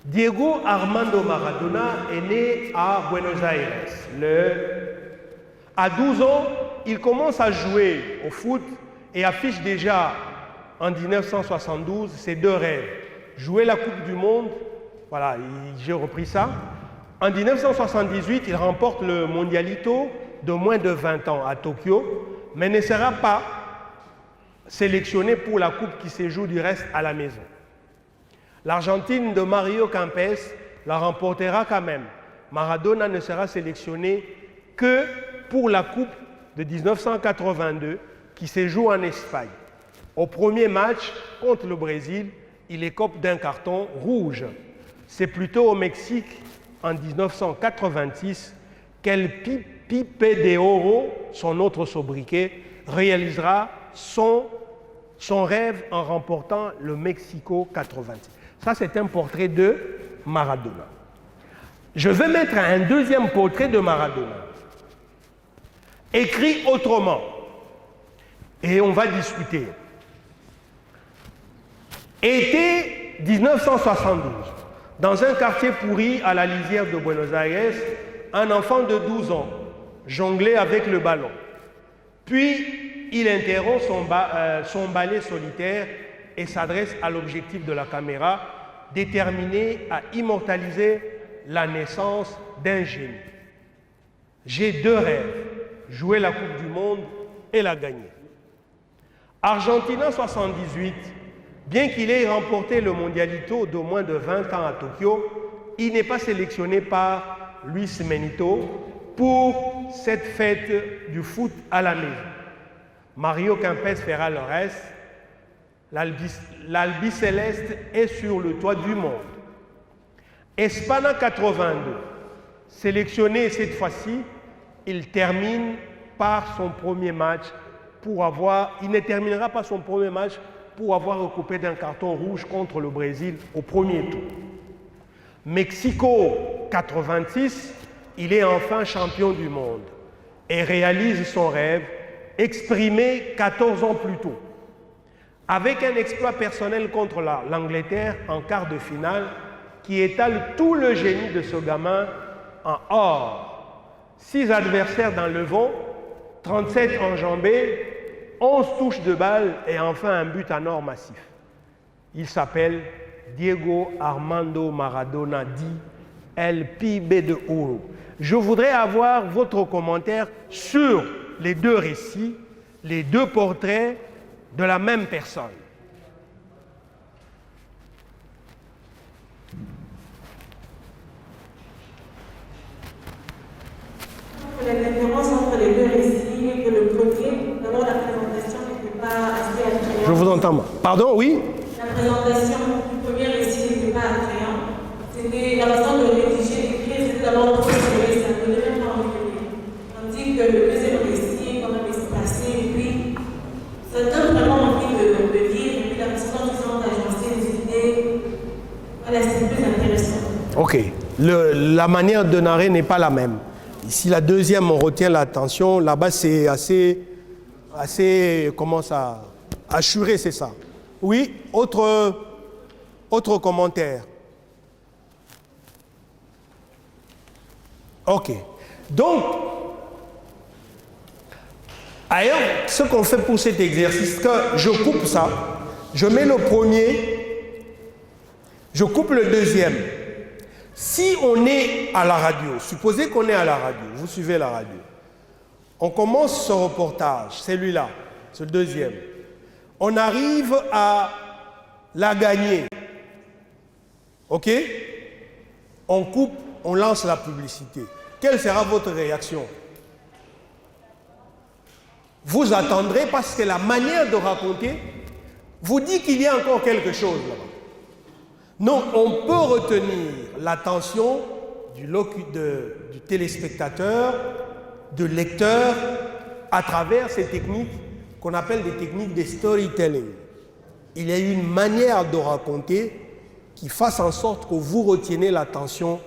Diego Armando Maradona est né à Buenos Aires. À 12 ans, il commence à jouer au foot et affiche déjà en 1972 ses deux rêves. Jouer la Coupe du Monde, voilà, j'ai repris ça. En 1978, il remporte le Mondialito de moins de 20 ans à Tokyo, mais ne sera pas sélectionné pour la coupe qui se joue du reste à la maison. L'Argentine de Mario Kempes la remportera quand même. Maradona ne sera sélectionné que pour la coupe de 1982 qui se joue en Espagne. Au premier match contre le Brésil, il écope d'un carton rouge. C'est plutôt au Mexique, en 1986, qu'El Pipe de Oro, son autre sobriquet, réalisera son rêve en remportant le Mexico 86. Ça, c'est un portrait de Maradona. Je vais mettre un deuxième portrait de Maradona, écrit autrement, et on va discuter. Été 1972, dans un quartier pourri à la lisière de Buenos Aires, un enfant de 12 ans jonglait avec le ballon. Puis, il interrompt son ballet solitaire et s'adresse à l'objectif de la caméra, déterminé à immortaliser la naissance d'un génie. J'ai deux rêves, jouer la Coupe du Monde et la gagner. Argentina 78, bien qu'il ait remporté le Mondialito de moins de 20 ans à Tokyo, il n'est pas sélectionné par Luis Benito pour cette fête du foot à la maison. Mario Kempes fera le reste. L'Albiceleste est sur le toit du monde. Espagne 82, sélectionné cette fois-ci, il termine par son premier match il ne terminera pas son premier match pour avoir recoupé d'un carton rouge contre le Brésil au premier tour. Mexico 86, il est enfin champion du monde et réalise son rêve exprimé 14 ans plus tôt. Avec un exploit personnel contre l'Angleterre en quart de finale qui étale tout le génie de ce gamin en or. 6 adversaires dans le vent, 37 enjambés, 11 touches de balle et enfin un but en or massif. Il s'appelle Diego Armando Maradona, dit El Pibe de Oro. Je voudrais avoir votre commentaire sur les deux récits, les deux portraits de la même personne. La différence entre les deux récits est que le premier, d'abord la présentation n'était pas assez attrayante. Je vous entends. Pardon, oui? La présentation du premier récit n'était pas attrayante. C'était la façon de rédiger, d'écrire, c'était d'abord trop serré, ça ne donnait même pas envie de lire. Tandis que le deuxième récit est quand même espacé et puis ça donne vraiment envie de lire et puis la façon dont ils ont agencé les idées, voilà, c'est plus intéressant. Ok. La manière de narrer n'est pas la même. Ici, la deuxième, on retient l'attention. Là-bas, c'est assez, comment ça, assuré, c'est ça. Oui, autre commentaire. Ok. Donc, ailleurs, ce qu'on fait pour cet exercice, que je coupe ça, je mets le premier, je coupe le deuxième. Si on est à la radio, supposez qu'on est à la radio, vous suivez la radio, on commence ce reportage, celui-là, c'est le deuxième. On arrive à la gagner. Ok? On coupe, on lance la publicité. Quelle sera votre réaction? Vous attendrez parce que la manière de raconter vous dit qu'il y a encore quelque chose là-bas. Non, on peut retenir l'attention du téléspectateur, de lecteur à travers ces techniques qu'on appelle des techniques de storytelling. Il y a une manière de raconter qui fasse en sorte que vous retiennez l'attention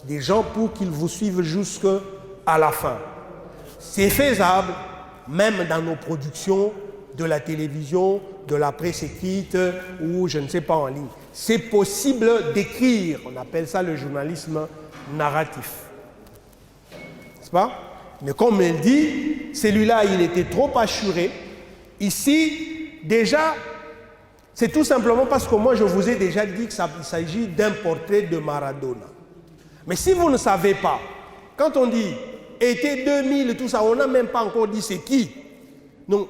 des gens pour qu'ils vous suivent jusqu'à la fin. C'est faisable, même dans nos productions de la télévision, de la presse écrite ou je ne sais pas en ligne. C'est possible d'écrire, on appelle ça le journalisme narratif. N'est-ce pas? Mais comme elle dit, celui-là, il était trop assuré. Ici, déjà, c'est tout simplement parce que moi, je vous ai déjà dit qu'il s'agit d'un portrait de Maradona. Mais si vous ne savez pas, quand on dit été 2000, tout ça, on n'a même pas encore dit c'est qui. Donc,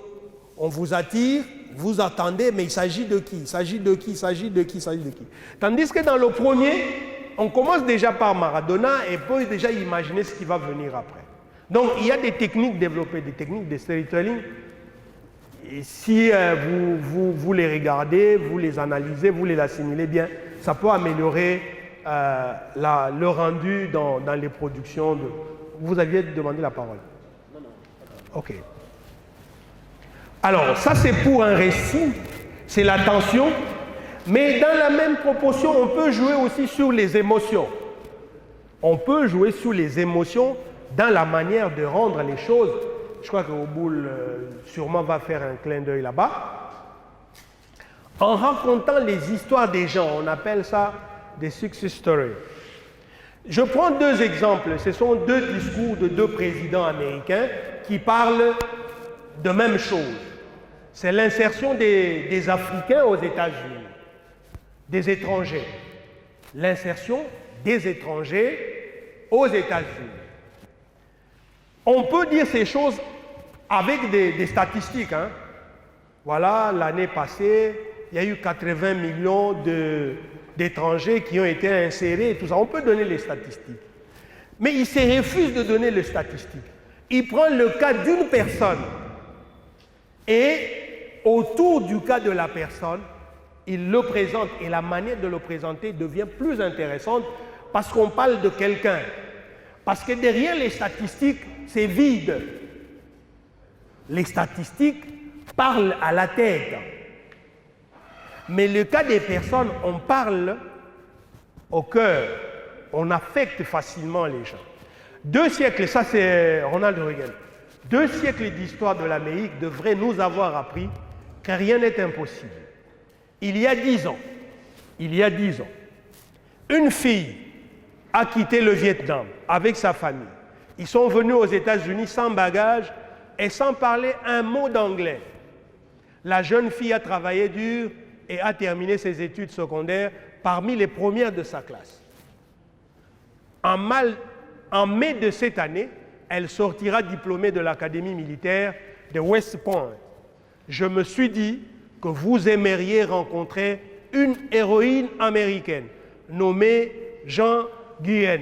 on vous attire, vous attendez, mais il s'agit de qui? Il s'agit de qui? Il s'agit de qui? Il s'agit de qui? Tandis que dans le premier, on commence déjà par Maradona et peut déjà imaginer ce qui va venir après. Donc, il y a des techniques développées, des techniques de storytelling. Et si vous les regardez, vous les analysez, vous les assimilez bien, ça peut améliorer le rendu dans les productions. Vous aviez demandé la parole. Non, non. Ok. Alors, ça c'est pour un récit, c'est la tension, mais dans la même proportion, on peut jouer aussi sur les émotions. On peut jouer sur les émotions dans la manière de rendre les choses. Je crois que Oboul sûrement va faire un clin d'œil là-bas. En racontant les histoires des gens, on appelle ça des success stories. Je prends deux exemples. Ce sont deux discours de deux présidents américains qui parlent de même chose. C'est l'insertion des Africains aux États-Unis, des étrangers. L'insertion des étrangers aux États-Unis. On peut dire ces choses avec des statistiques. Hein. Voilà, l'année passée, il y a eu 80 millions d'étrangers qui ont été insérés et tout ça. On peut donner les statistiques. Mais il se refuse de donner les statistiques. Il prend le cas d'une personne et autour du cas de la personne, il le présente et la manière de le présenter devient plus intéressante parce qu'on parle de quelqu'un. Parce que derrière les statistiques, c'est vide. Les statistiques parlent à la tête. Mais le cas des personnes, on parle au cœur. On affecte facilement les gens. 2 siècles, ça c'est Ronald Reagan, 2 siècles d'histoire de l'Amérique devraient nous avoir appris que rien n'est impossible. Il y a 10 ans, une fille a quitté le Vietnam avec sa famille. Ils sont venus aux États-Unis sans bagage et sans parler un mot d'anglais. La jeune fille a travaillé dur et a terminé ses études secondaires parmi les premières de sa classe. En mai de cette année, elle sortira diplômée de l'Académie militaire de West Point. Je me suis dit que vous aimeriez rencontrer une héroïne américaine nommée Jean Guyen.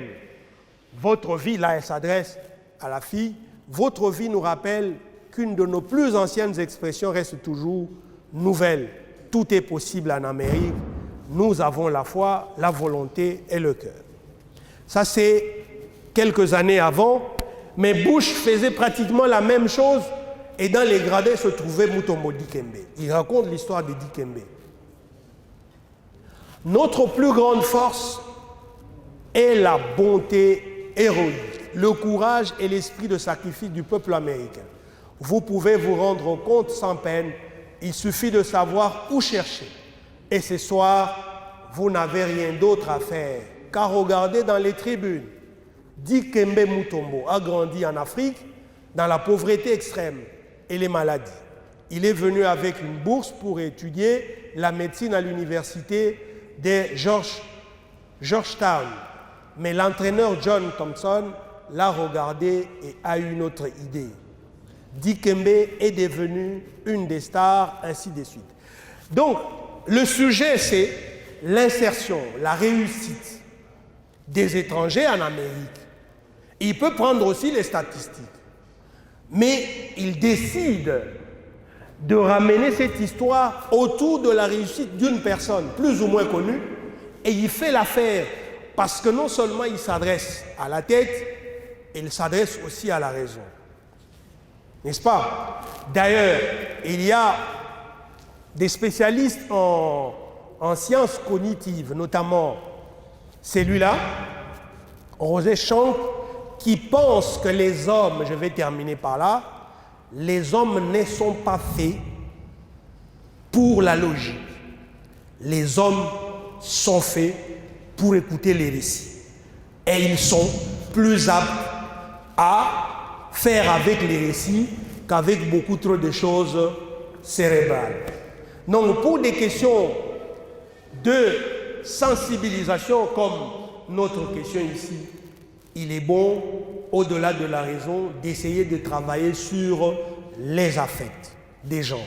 Votre vie, là elle s'adresse à la fille, votre vie nous rappelle qu'une de nos plus anciennes expressions reste toujours nouvelle. Tout est possible en Amérique. Nous avons la foi, la volonté et le cœur. Ça, c'est quelques années avant, mais Bush faisait pratiquement la même chose et dans les gradins se trouvait Mutombo Dikembe. Il raconte l'histoire de Dikembe. Notre plus grande force est la bonté héroïque, le courage et l'esprit de sacrifice du peuple américain. Vous pouvez vous rendre compte sans peine, il suffit de savoir où chercher. Et ce soir, vous n'avez rien d'autre à faire qu'à regarder dans les tribunes. Dikembe Mutombo a grandi en Afrique dans la pauvreté extrême et les maladies. Il est venu avec une bourse pour étudier la médecine à l'université de Georgetown. Mais l'entraîneur John Thompson l'a regardé et a eu une autre idée. Dikembe est devenu une des stars, ainsi de suite. Donc, le sujet, c'est l'insertion, la réussite des étrangers en Amérique. Il peut prendre aussi les statistiques. Mais il décide de ramener cette histoire autour de la réussite d'une personne plus ou moins connue et il fait l'affaire parce que non seulement il s'adresse à la tête, il s'adresse aussi à la raison. N'est-ce pas? D'ailleurs, il y a des spécialistes en sciences cognitives, notamment celui-là, Rosé Schank, qui pense que les hommes, je vais terminer par là, les hommes ne sont pas faits pour la logique. Les hommes sont faits pour écouter les récits. Et ils sont plus aptes à faire avec les récits qu'avec beaucoup trop de choses cérébrales. Donc, pour des questions de sensibilisation comme notre question ici, il est bon, au-delà de la raison, d'essayer de travailler sur les affects des gens.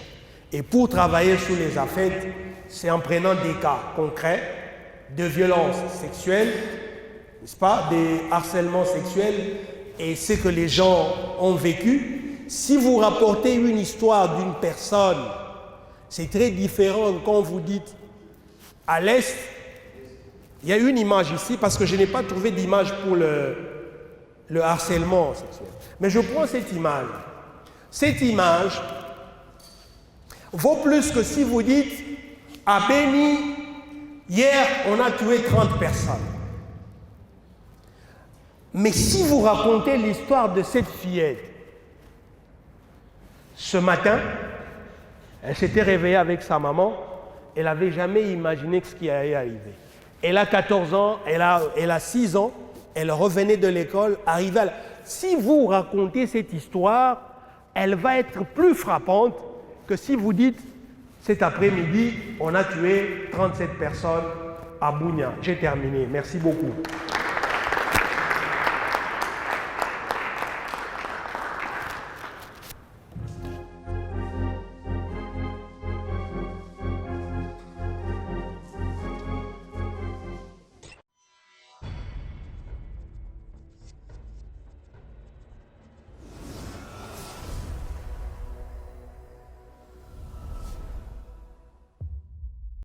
Et pour travailler sur les affects, c'est en prenant des cas concrets de violences sexuelles, n'est-ce pas, des harcèlements sexuels et ce que les gens ont vécu. Si vous rapportez une histoire d'une personne, c'est très différent quand vous dites à l'Est, il y a une image ici parce que je n'ai pas trouvé d'image pour le harcèlement sexuel. Mais je prends cette image. Cette image vaut plus que si vous dites à Béni, hier on a tué 30 personnes. Mais si vous racontez l'histoire de cette fillette, ce matin, elle s'était réveillée avec sa maman, elle n'avait jamais imaginé ce qui allait arriver. Elle a 14 ans, elle a 6 ans, elle revenait de l'école, arrivée à Si vous racontez cette histoire, elle va être plus frappante que si vous dites cet après-midi, on a tué 37 personnes à Bunia. J'ai terminé. Merci beaucoup.